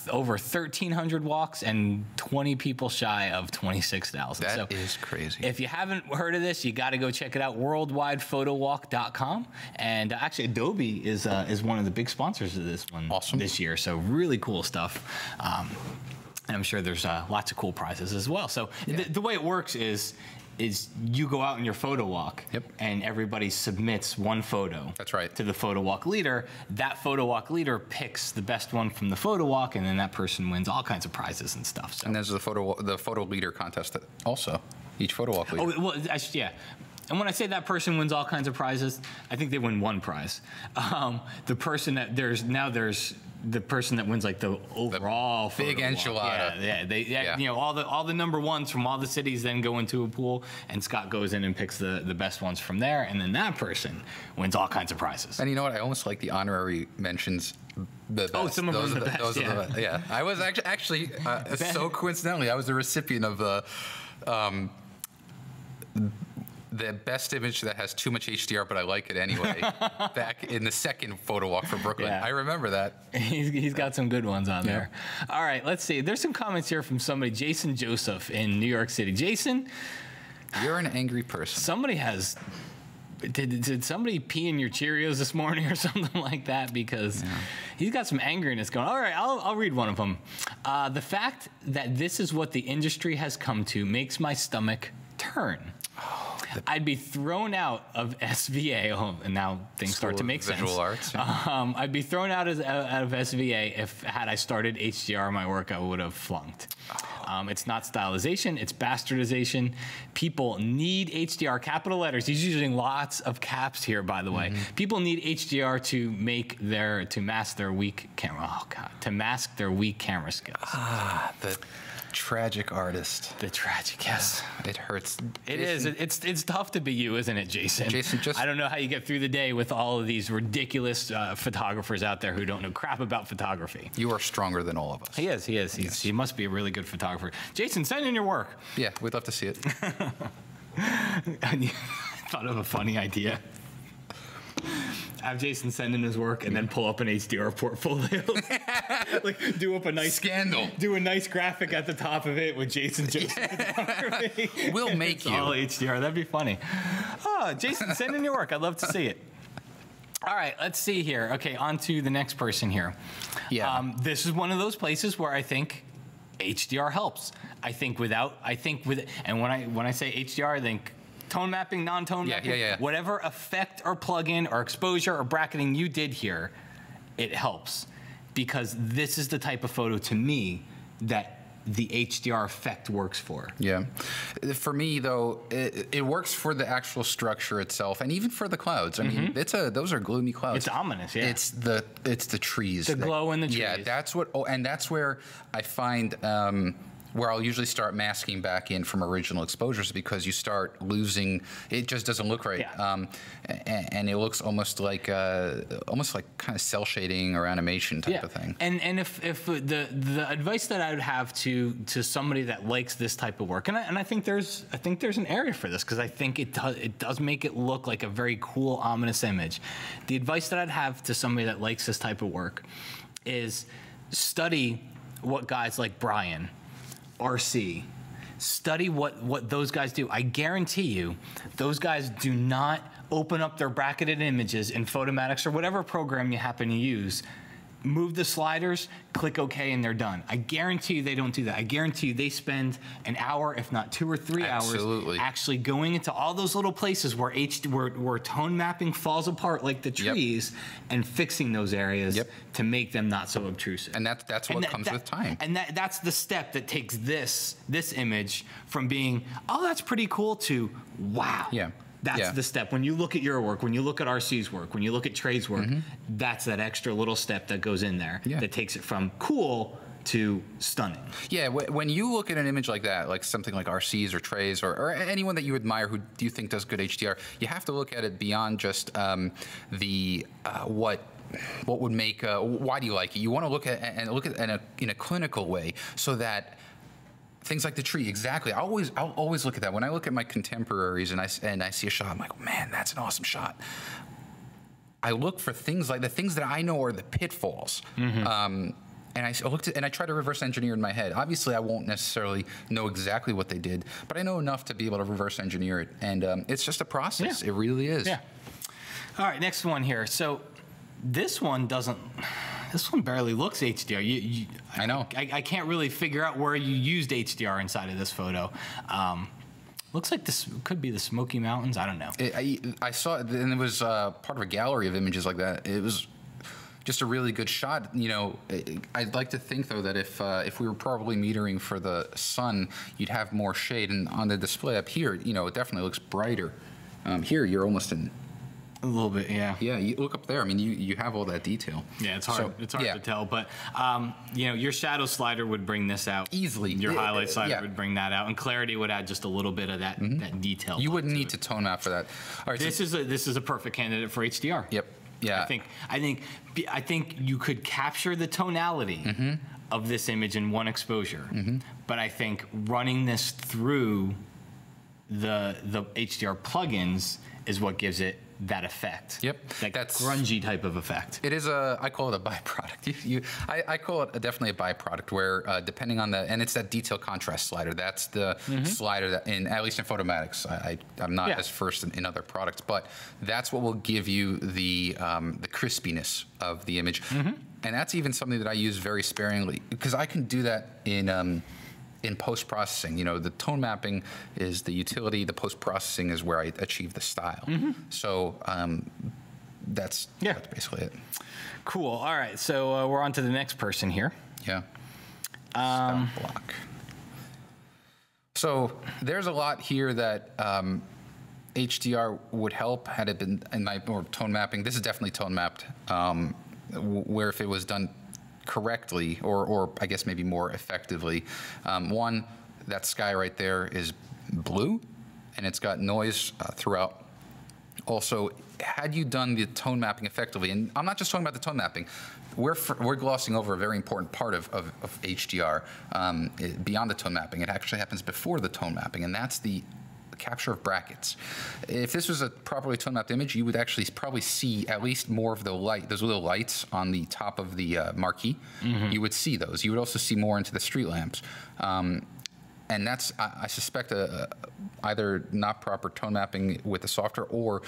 over 1,300 walks and 20 people shy of 26,000. That is crazy. If you haven't heard of this, you got to go check it out. WorldwidePhotoWalk.com. And actually, Adobe is one of the big sponsors of this one this year. So really cool stuff. And I'm sure there's lots of cool prizes as well. So the way it works is you go out in your photo walk, and everybody submits one photo. That's right. To the photo walk leader. That photo walk leader picks the best one from the photo walk, and then that person wins all kinds of prizes and stuff. So. And there's the photo leader contest also. Each photo walk leader. Oh well, yeah. And when I say that person wins all kinds of prizes, I think they win one prize. The person that there's the person that wins like the overall the big enchilada. Yeah, you know, all the number ones from all the cities then go into a pool, and Scott goes in and picks the best ones from there, and then that person wins all kinds of prizes. And you know what? I almost like the honorary mentions. The best. Oh, some of them are the best. Those are the best. Yeah, I was actually so coincidentally, I was the recipient of the best image that has too much HDR, but I like it anyway. Back in the second photo walk for Brooklyn. Yeah. I remember that. He's got some good ones on there. All right, let's see. There's some comments here from somebody, Jason Joseph in New York City. Jason, you're an angry person. Somebody has. Did somebody pee in your Cheerios this morning or something like that? Because he's got some angriness going. All right, I'll read one of them. The fact that this is what the industry has come to makes my stomach turn. I'd be thrown out of SVA. Oh, and now things start to make sense. Visual arts. I'd be thrown out of SVA if had I started HDR in my work, I would have flunked. It's not stylization, it's bastardization. People need HDR, capital letters. He's using lots of caps here, by the way. People need HDR to mask their weak camera. Oh God, to mask their weak camera skills. The tragic artist. The tragic, yes. It hurts. It is. It's tough to be you, isn't it, Jason? Jason, I don't know how you get through the day with all of these ridiculous photographers out there who don't know crap about photography. You are stronger than all of us. He is. He must be a really good photographer. Jason, send in your work. Yeah, we'd love to see it. I thought of a funny idea. Have Jason send in his work and then pull up an HDR portfolio. Like do up a nice scandal. Do a nice graphic at the top of it with Jason Joseph photography. We'll make you all HDR. That'd be funny. Oh, Jason, send in your work. I'd love to see it. All right, let's see here. Okay, on to the next person here. Yeah. This is one of those places where I think HDR helps. And when I say HDR, I think tone mapping, non-tone mapping, whatever effect or plugin or exposure or bracketing you did here, it helps. Because this is the type of photo, to me, that the HDR effect works for. Yeah. For me, though, it works for the actual structure itself, and even for the clouds. I mean, those are gloomy clouds. It's ominous, yeah. It's the trees. The glow in the trees. Yeah, that's what. Oh, and that's where I find. Where I'll usually start masking back in from original exposures, because you start losing, it just doesn't look right. Yeah. And it looks almost like kind of cell shading or animation type of thing. And if the advice that I would have to somebody that likes this type of work, and I think there's an area for this, because I think it does make it look like a very cool, ominous image. The advice that I'd have to somebody that likes this type of work is study what guys like Brian, RC, study what those guys do. I guarantee you, those guys do not open up their bracketed images in Photomatix or whatever program you happen to use, move the sliders, click OK, and they're done. I guarantee you they don't do that. I guarantee you they spend an hour, if not 2 or 3 hours, actually going into all those little places where tone mapping falls apart like the trees, and fixing those areas to make them not so obtrusive. And that's what comes with time. And that's the step that takes this image from being, oh, that's pretty cool, to wow. Yeah. That's the step. When you look at your work, when you look at RC's work, when you look at Trey's work, that's that extra little step that goes in there that takes it from cool to stunning. Yeah, when you look at an image like that, like something like RC's or Trey's or anyone that you admire who you think does good HDR, you have to look at it beyond just what would make, why do you like it? You want to look at it in a clinical way, so that things like the tree, exactly. I'll always look at that. When I look at my contemporaries and I see a shot, I'm like, man, that's an awesome shot. I look for things like the things that I know are the pitfalls. And I try to reverse engineer in my head. Obviously, I won't necessarily know exactly what they did, but I know enough to be able to reverse engineer it. And it's just a process. It really is. Yeah. All right, next one here. So this one barely looks HDR. I know. I can't really figure out where you used HDR inside of this photo. Looks like this could be the Smoky Mountains. I don't know. I saw it, and it was part of a gallery of images like that. It was just a really good shot. You know, I'd like to think, though, that if we were probably metering for the sun, you'd have more shade. And on the display up here, you know, it definitely looks brighter. Here, you're almost in. A little bit, yeah. Yeah, you look up there. I mean, you have all that detail. Yeah, it's hard. It's hard to tell, but you know, your shadow slider would bring this out easily. Your highlight slider would bring that out, and clarity would add just a little bit of that detail. You wouldn't need to tone map for that. All right, this is a perfect candidate for HDR. Yep. Yeah. I think you could capture the tonality of this image in one exposure, but I think running this through the HDR plugins is what gives it that effect. Yep. That's grungy type of effect. It is I call it a byproduct. I call it definitely a byproduct where depending on and it's that detail contrast slider. That's the slider that at least in Photomatix, I'm not as versed in other products, but that's what will give you the crispiness of the image. And that's even something that I use very sparingly because I can do that in post-processing. You know, the tone mapping is the utility, the post-processing is where I achieve the style. So that's basically it. Cool. All right, so we're on to the next person here. Yeah. Style block. So there's a lot here that HDR would help had it been in my or tone mapping. This is definitely tone mapped, where if it was done correctly, or I guess maybe more effectively. One, that sky right there is blue, and it's got noise throughout. Also, had you done the tone mapping effectively, and I'm not just talking about the tone mapping, we're glossing over a very important part of HDR beyond the tone mapping. It actually happens before the tone mapping, and that's the capture of brackets. If this was a properly tone mapped image, you would actually probably see at least more of the light, those little lights on the top of the marquee. You would see those. You would also see more into the street lamps. And that's, I suspect, either not proper tone mapping with the software or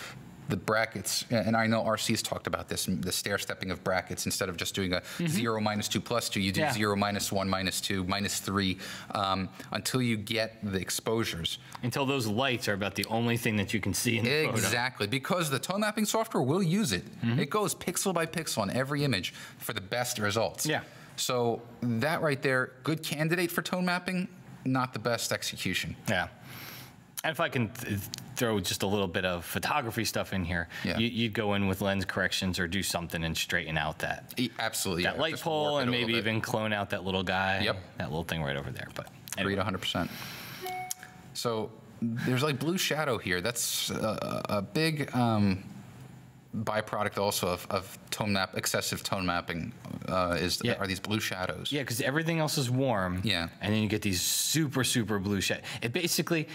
the brackets, and I know RC's talked about this, the stair stepping of brackets. Instead of just doing a 0, -2, +2, you do 0, -1, -2, -3, until you get the exposures. Until those lights are about the only thing that you can see in the photo. Exactly, because the tone mapping software will use it. It goes pixel by pixel on every image for the best results. Yeah. So that right there, good candidate for tone mapping, not the best execution. Yeah. And if I can throw just a little bit of photography stuff in here, you'd go in with lens corrections or do something and straighten out that that light pole, and maybe even clone out that little guy, that little thing right over there. But anyway. Agreed 100%. So there's like blue shadow here. That's a big byproduct also of excessive tone mapping are these blue shadows. Yeah, because everything else is warm. Yeah. And then you get these super blue shadows. It basically,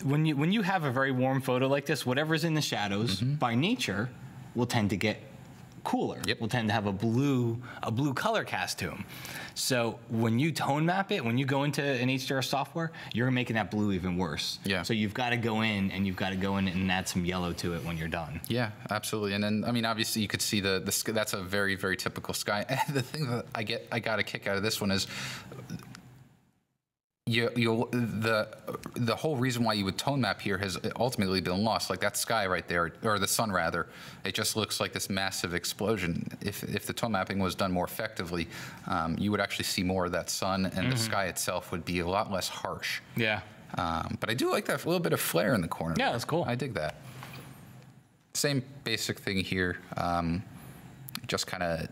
when you have a very warm photo like this, whatever's in the shadows by nature will tend to get cooler. Will tend to have a blue color cast to them. So when you tone map it, when you go into an HDR software, you're making that blue even worse. Yeah. So you've got to go in and add some yellow to it when you're done. Yeah, absolutely. And then, I mean, obviously you could see that's a very, very typical sky. And the thing that I got a kick out of this one is the whole reason why you would tone map here has ultimately been lost. Like that sky right there, or the sun rather, it just looks like this massive explosion. If the tone mapping was done more effectively, you would actually see more of that sun, and the sky itself would be a lot less harsh. Yeah. But I do like that little bit of flare in the corner. Yeah, that's cool. I dig that. Same basic thing here. Just kind of.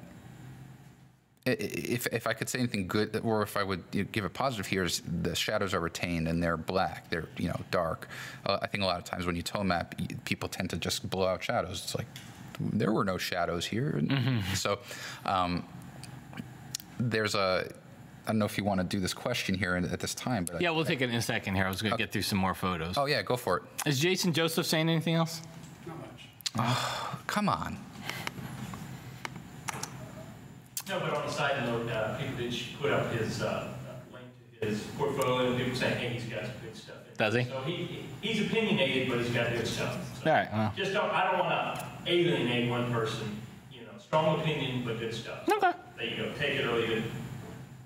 If I could say anything good, or if I would give a positive here, is the shadows are retained and they're black, they're dark. I think a lot of times when you tone map, people tend to just blow out shadows. It's like there were no shadows here. So there's I don't know if you want to do this question here at this time, but yeah, we'll take it in a second here. I was going to get through some more photos. Oh yeah, go for it. Is Jason Joseph saying anything else? Not much. Oh, come on. No, but on a side note, people did put up his link to his portfolio, and people saying, hey, he's got some good stuff in there. Does he? So he's opinionated, but he's got good stuff. So all right. Well. I don't want to alienate one person. Strong opinion, but good stuff. Okay. There you go. Take it or leave it.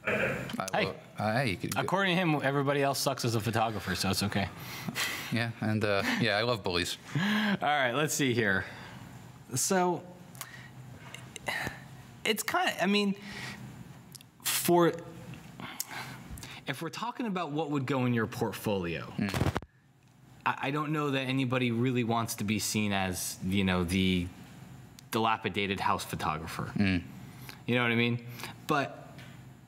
Right there. Hey, according to him, everybody else sucks as a photographer, so it's okay. Yeah, and I love bullies. All right, let's see here. So it's kind of, if we're talking about what would go in your portfolio, I don't know that anybody really wants to be seen as, the dilapidated house photographer. You know what I mean? But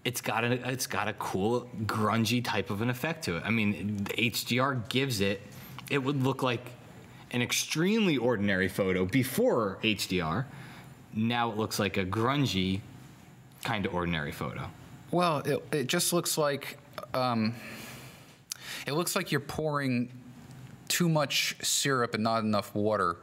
it's got a cool, grungy type of an effect to it. The HDR gives it would look like an extremely ordinary photo before HDR. Now it looks like a grungy kind of ordinary photo. Well, it just looks like, it looks like you're pouring too much syrup and not enough water.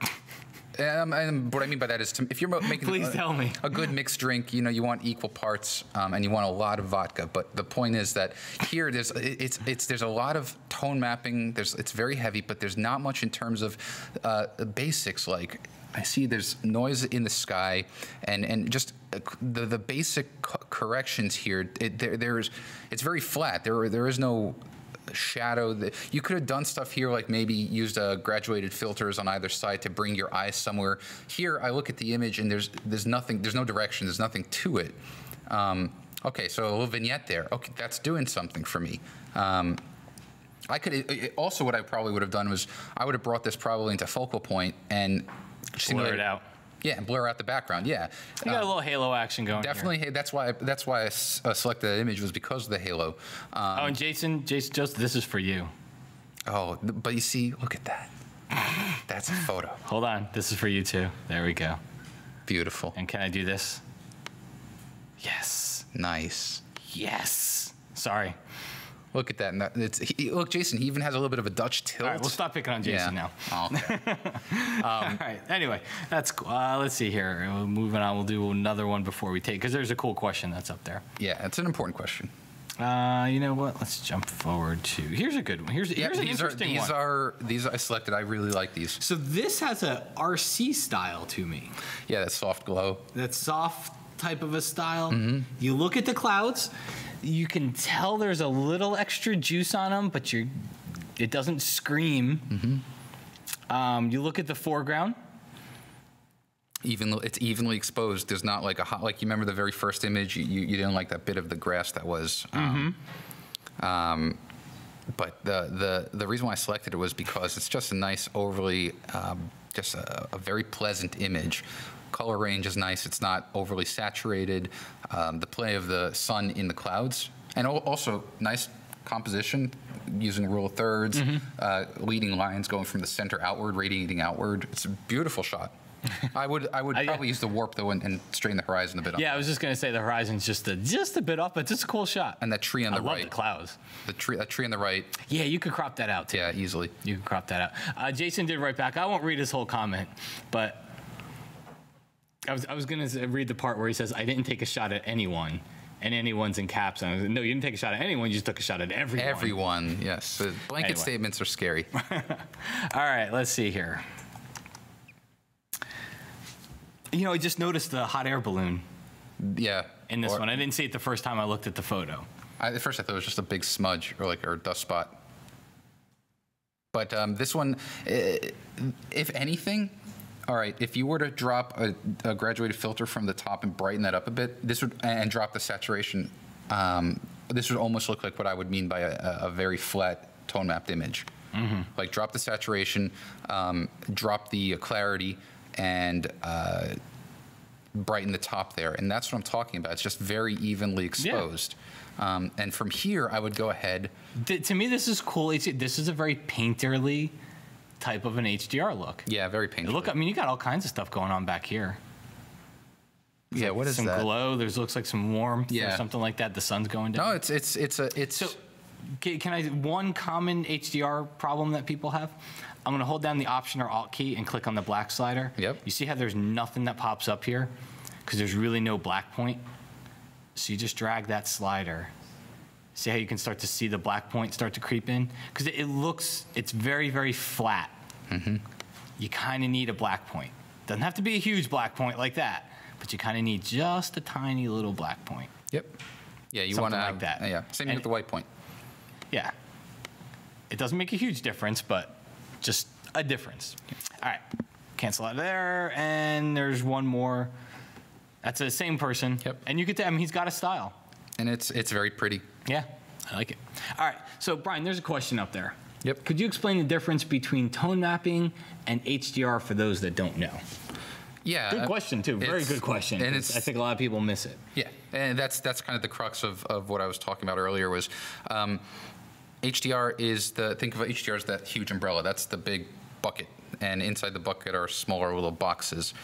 And what I mean by that is, if you're making Please tell me. a good mixed drink, you know, you want equal parts, and you want a lot of vodka. But the point is that here, there's a lot of tone mapping. It's very heavy, but there's not much in terms of the basics. Like I see, there's noise in the sky, and just the basic corrections here. It's very flat. There is no shadow. You could have done stuff here, like maybe used graduated filters on either side to bring your eyes somewhere. Here, I look at the image and there's nothing. There's no direction. There's nothing to it. Okay, so a little vignette there. Okay, that's doing something for me. I could also, what I probably would have done was I would have brought this probably into focal point and blur it out. Yeah, and blur out the background. Yeah, you got a little halo action going. Definitely, here. That's why I selected that image, was because of the halo. Oh, and Jason, just this is for you. Oh, but you see, look at that. That's a photo. Hold on, this is for you too. There we go. Beautiful. And can I do this? Yes. Nice. Yes. Sorry. Look at that. Look, Jason, he even has a little bit of a Dutch tilt. All right, we'll stop picking on Jason now. Oh, okay. All right. Anyway, that's cool. Let's see here. Moving on, we'll do another one before we take, because there's a cool question that's up there. Yeah, it's an important question. You know what? Let's jump forward to, here's a good one. Here's an interesting one. These I selected. I really like these. So this has a RC style to me. Yeah, that soft glow. That soft type of a style. Mm-hmm. You look at the clouds, you can tell there's a little extra juice on them, but it doesn't scream. Mm-hmm. You look at the foreground. It's evenly exposed. There's not like like you remember the very first image. You didn't like that bit of the grass that was. But the reason why I selected it was because it's just a nice, overly, just a very pleasant image. Color range is nice. It's not overly saturated. The play of the sun in the clouds, and also nice composition using rule of thirds, leading lines going from the center outward, radiating outward. It's a beautiful shot. I would probably use the warp though and straighten the horizon a bit. Yeah, I was just gonna say the horizon's just a bit off, but it's a cool shot. And that tree on the right. I love the clouds. That tree on the right. Yeah, you could crop that out too. Yeah, easily. You could crop that out. Jason did write back. I won't read his whole comment, but I was gonna read the part where he says, "I didn't take a shot at anyone." And anyone's in caps. And I was like, no, you didn't take a shot at anyone. You just took a shot at everyone. Everyone, yes. Blanket statements are scary. All right, let's see here. You know, I just noticed the hot air balloon. Yeah. In this one. I didn't see it the first time I looked at the photo. At first I thought it was just a big smudge or dust spot. But this one, if anything, all right, if you were to drop a graduated filter from the top and brighten that up a bit, and drop the saturation, this would almost look like what I would mean by a very flat tone mapped image. Mm-hmm. Like drop the saturation, drop the clarity, and brighten the top there. And that's what I'm talking about. It's just very evenly exposed. Yeah. And from here, I would go ahead. To me, this is cool. This is a very painterly type of an HDR look. Yeah, very painterly. Look, I mean, you got all kinds of stuff going on back here. Yeah, like what is some that? Some glow. There's looks like some warmth or something like that. The sun's going down. No, it's. So, can I? One common HDR problem that people have. I'm gonna hold down the Option or Alt key and click on the black slider. Yep. You see how there's nothing that pops up here because there's really no black point. So you just drag that slider. See how you can start to see the black point start to creep in? Because it's very, very flat. Mm-hmm. You kind of need a black point. Doesn't have to be a huge black point like that, but you kind of need just a tiny little black point. Yep. Yeah, you want to like that. Yeah, same with the white point. Yeah. It doesn't make a huge difference, but just a difference. All right. Cancel out of there, and there's one more. That's the same person. Yep. And you get to, I mean, he's got a style. And it's very pretty. Yeah, I like it. All right, so Brian, there's a question up there. Yep. Could you explain the difference between tone mapping and HDR for those that don't know? Yeah. Good question, too. Very good question. And I think a lot of people miss it. Yeah, and that's kind of the crux of what I was talking about earlier was HDR is think of HDR as that huge umbrella. That's the big bucket. And inside the bucket are smaller little boxes.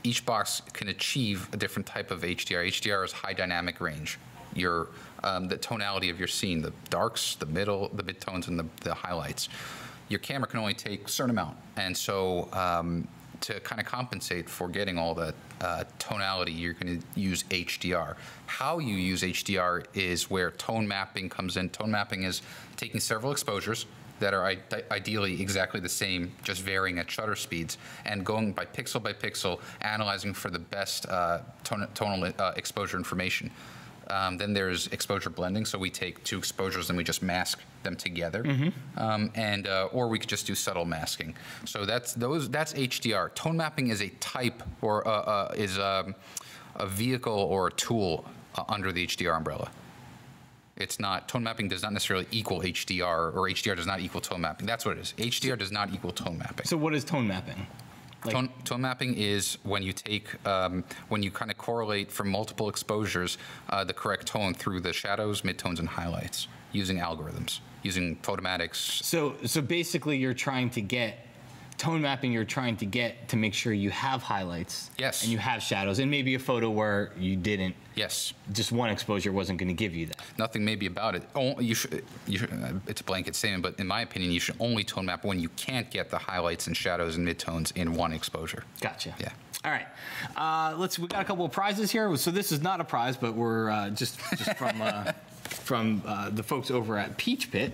Each box can achieve a different type of HDR. HDR is high dynamic range. The tonality of your scene, the darks, the middle, the midtones, and the highlights. your camera can only take a certain amount. And so to kind of compensate for getting all that tonality, you're going to use HDR. How you use HDR is where tone mapping comes in. Tone mapping is taking several exposures that are ideally exactly the same, just varying at shutter speeds, and going by pixel, analyzing for the best tonal exposure information. Then there's exposure blending, so we take two exposures and we just mask them together, or we could just do subtle masking. So that's HDR. Tone mapping is a type or is a vehicle or a tool under the HDR umbrella. It's not, tone mapping does not necessarily equal HDR, or HDR does not equal tone mapping. That's what it is. HDR does not equal tone mapping. So what is tone mapping? Like, tone mapping is when you take, when you kind of correlate from multiple exposures the correct tone through the shadows, midtones, and highlights using algorithms, using photomatics. So basically you're trying to get, tone mapping you're trying to get to make sure you have highlights. Yes. And you have shadows, and maybe a photo where you didn't. Yes. Just one exposure wasn't going to give you that. Nothing maybe about it. You should, it's a blanket statement, but in my opinion, you should only tone map when you can't get the highlights and shadows and midtones in one exposure. Gotcha. Yeah. All right. We got a couple of prizes here. So this is not a prize, but we're just from the folks over at Peach Pit.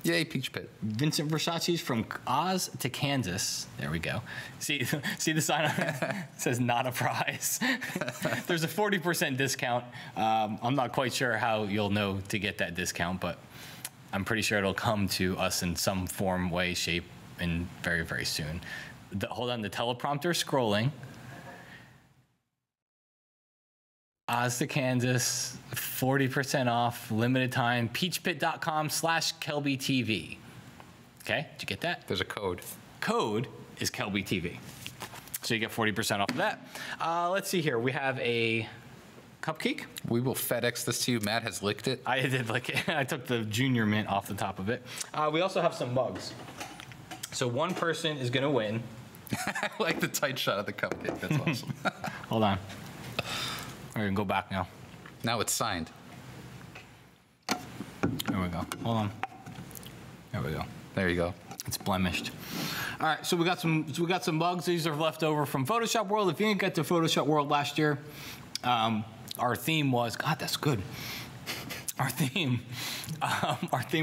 Yay, Peach Pit. Vincent Versace's From Oz to Kansas. There we go. See the sign on it? It says not a prize. There's a 40% discount. I'm not quite sure how you'll know to get that discount, but I'm pretty sure it'll come to us in some form, way, shape, and very, very soon. Hold on, the teleprompter scrolling. Oz to Kansas, 40% off, limited time, peachpit.com/KelbyTV. Okay, did you get that? There's a code. Code is KelbyTV. So you get 40% off of that. Let's see here. We have a cupcake. We will FedEx this to you. Matt has licked it. I did lick it. I took the junior mint off the top of it. We also have some mugs. So one person is going to win. I like the tight shot of the cupcake. That's awesome. Hold on. We're going to go back now. Now it's signed. There we go. Hold on. There we go. There you go. It's blemished. All right, so we got some mugs. These are left over from Photoshop World. If you didn't get to Photoshop World last year, our theme was, God, that's good. Our theme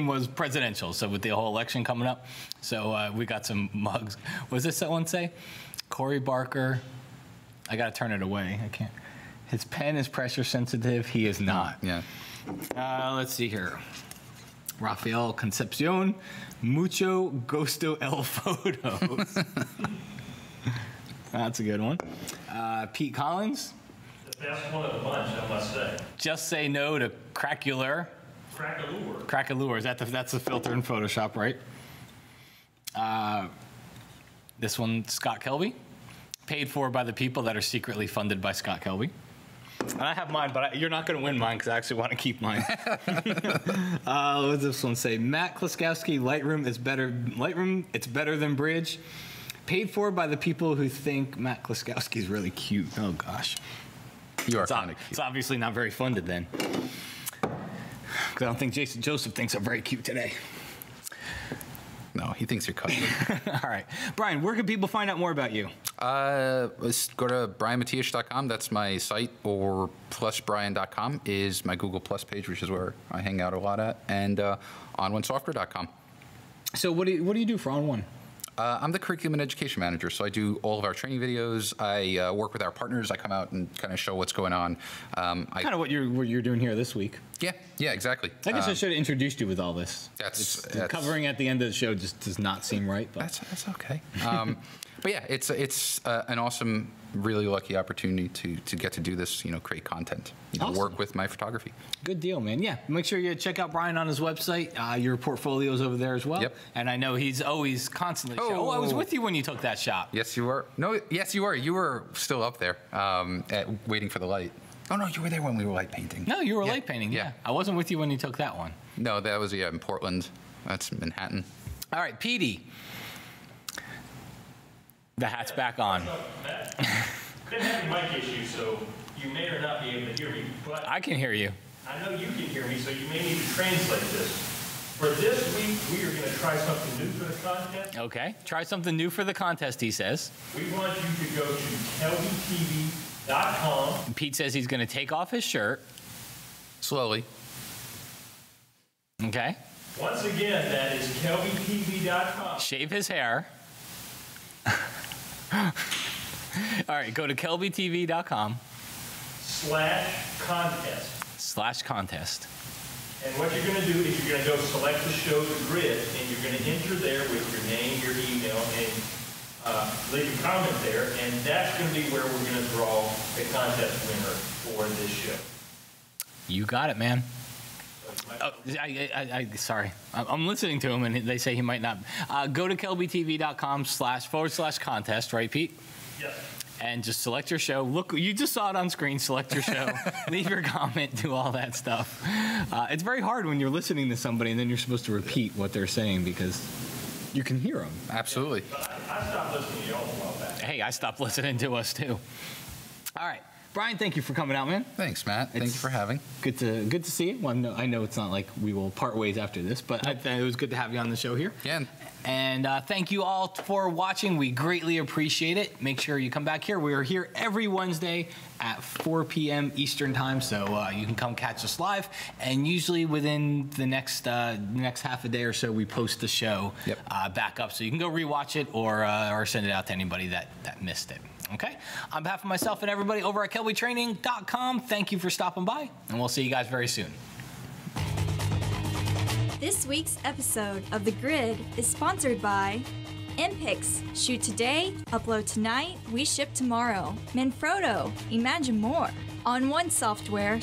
was presidential. So with the whole election coming up, so we got some mugs. What does this one say? Cory Barker. I got to turn it away. I can't. His pen is pressure sensitive. He is not. Yeah. Let's see here. Rafael Concepcion, mucho gusto el photos. That's a good one. Pete Collins. The best one of the bunch, I must say. Just say no to Craculure. Craculure. That's the filter in Photoshop, right? This one, Scott Kelby. Paid for by the people that are secretly funded by Scott Kelby. And I have mine, but you're not going to win mine because I actually want to keep mine. What does this one say? Matt Klaskowski, Lightroom is better. Lightroom, it's better than Bridge. Paid for by the people who think Matt Klaskowski is really cute. Oh gosh, you are kind of cute. It's obviously not very funded then, because I don't think Jason Joseph thinks I'm very cute today. No, he thinks you're cutting. All right. Brian, where can people find out more about you? Let's go to brianmatiash.com. That's my site, or plusbrian.com is my Google Plus page, which is where I hang out a lot at, and OnOneSoftware.com. So what do you do for OnOne? I'm the curriculum and education manager, so I do all of our training videos. I work with our partners. I come out and kind of show what's going on. Kind of what you're doing here this week. Yeah, exactly. I guess I should have introduced you with all this. That's covering at the end of the show just does not seem right. But. That's okay. But yeah, it's an awesome, really lucky opportunity to get to do this. Create content. Awesome. Work with my photography. Good deal, man. Yeah, make sure you check out Brian on his website. Your portfolio's over there as well. Yep. And I know he's always constantly. Oh, I was with you when you took that shot. Yes, you were. No, yes, you were. You were still up there, waiting for the light. Oh no, you were there when we were light painting. No, you were light painting. Yeah, I wasn't with you when you took that one. No, that was in Portland. That's Manhattan. All right, Petey. The hat's back on. Been having mic issues, so you may or not be able to hear me. But I can hear you. I know you can hear me, so you may need to translate this. For this week, we are going to try something new for the contest. Okay, try something new for the contest, he says. We want you to go to kelbytv.com. Pete says he's going to take off his shirt. Slowly. Okay. Once again, that is kelbytv.com. Shave his hair. All right, go to kelbytv.com/contest. And what you're going to do is you're going to go select the show, the grid, and you're going to enter there with your name, your email, and leave a comment there, and that's going to be where we're going to draw the contest winner for this show. You got it, man. Oh, sorry. I'm listening to him, and they say he might not. Go to kelbytv.com/contest, right, Pete? Yes. And just select your show. Look, you just saw it on screen. Select your show. Leave your comment. Do all that stuff. It's very hard when you're listening to somebody and then you're supposed to repeat what they're saying because you can hear them. Absolutely. But I stopped listening to y'all a while back. Hey, I stopped listening to us too. All right. Brian, thank you for coming out, man. Thanks, Matt. Thank you for having. Good to see you. Well, I know it's not like we will part ways after this, but it was good to have you on the show here. Yeah. And thank you all for watching. We greatly appreciate it. Make sure you come back here. We are here every Wednesday at 4 p.m. Eastern time, so you can come catch us live. And usually within the next half a day or so, we post the show back up, so you can go rewatch it or send it out to anybody that missed it. Okay? On behalf of myself and everybody over at KelbyTraining.com, thank you for stopping by, and we'll see you guys very soon. This week's episode of The Grid is sponsored by MPix. Shoot today, upload tonight, we ship tomorrow. Manfrotto, imagine more. OnOne software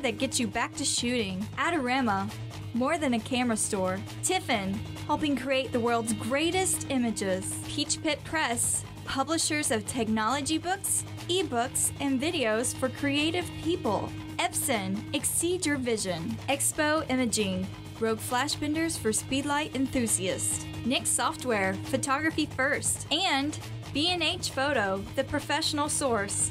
that gets you back to shooting. Adorama, more than a camera store. Tiffin, helping create the world's greatest images. Peach Pit Press, publishers of technology books, ebooks, and videos for creative people. Epson, exceed your vision. Expo Imaging, Rogue Flash Benders for speedlight enthusiasts. Nix Software, photography first. And B&H Photo, the professional source.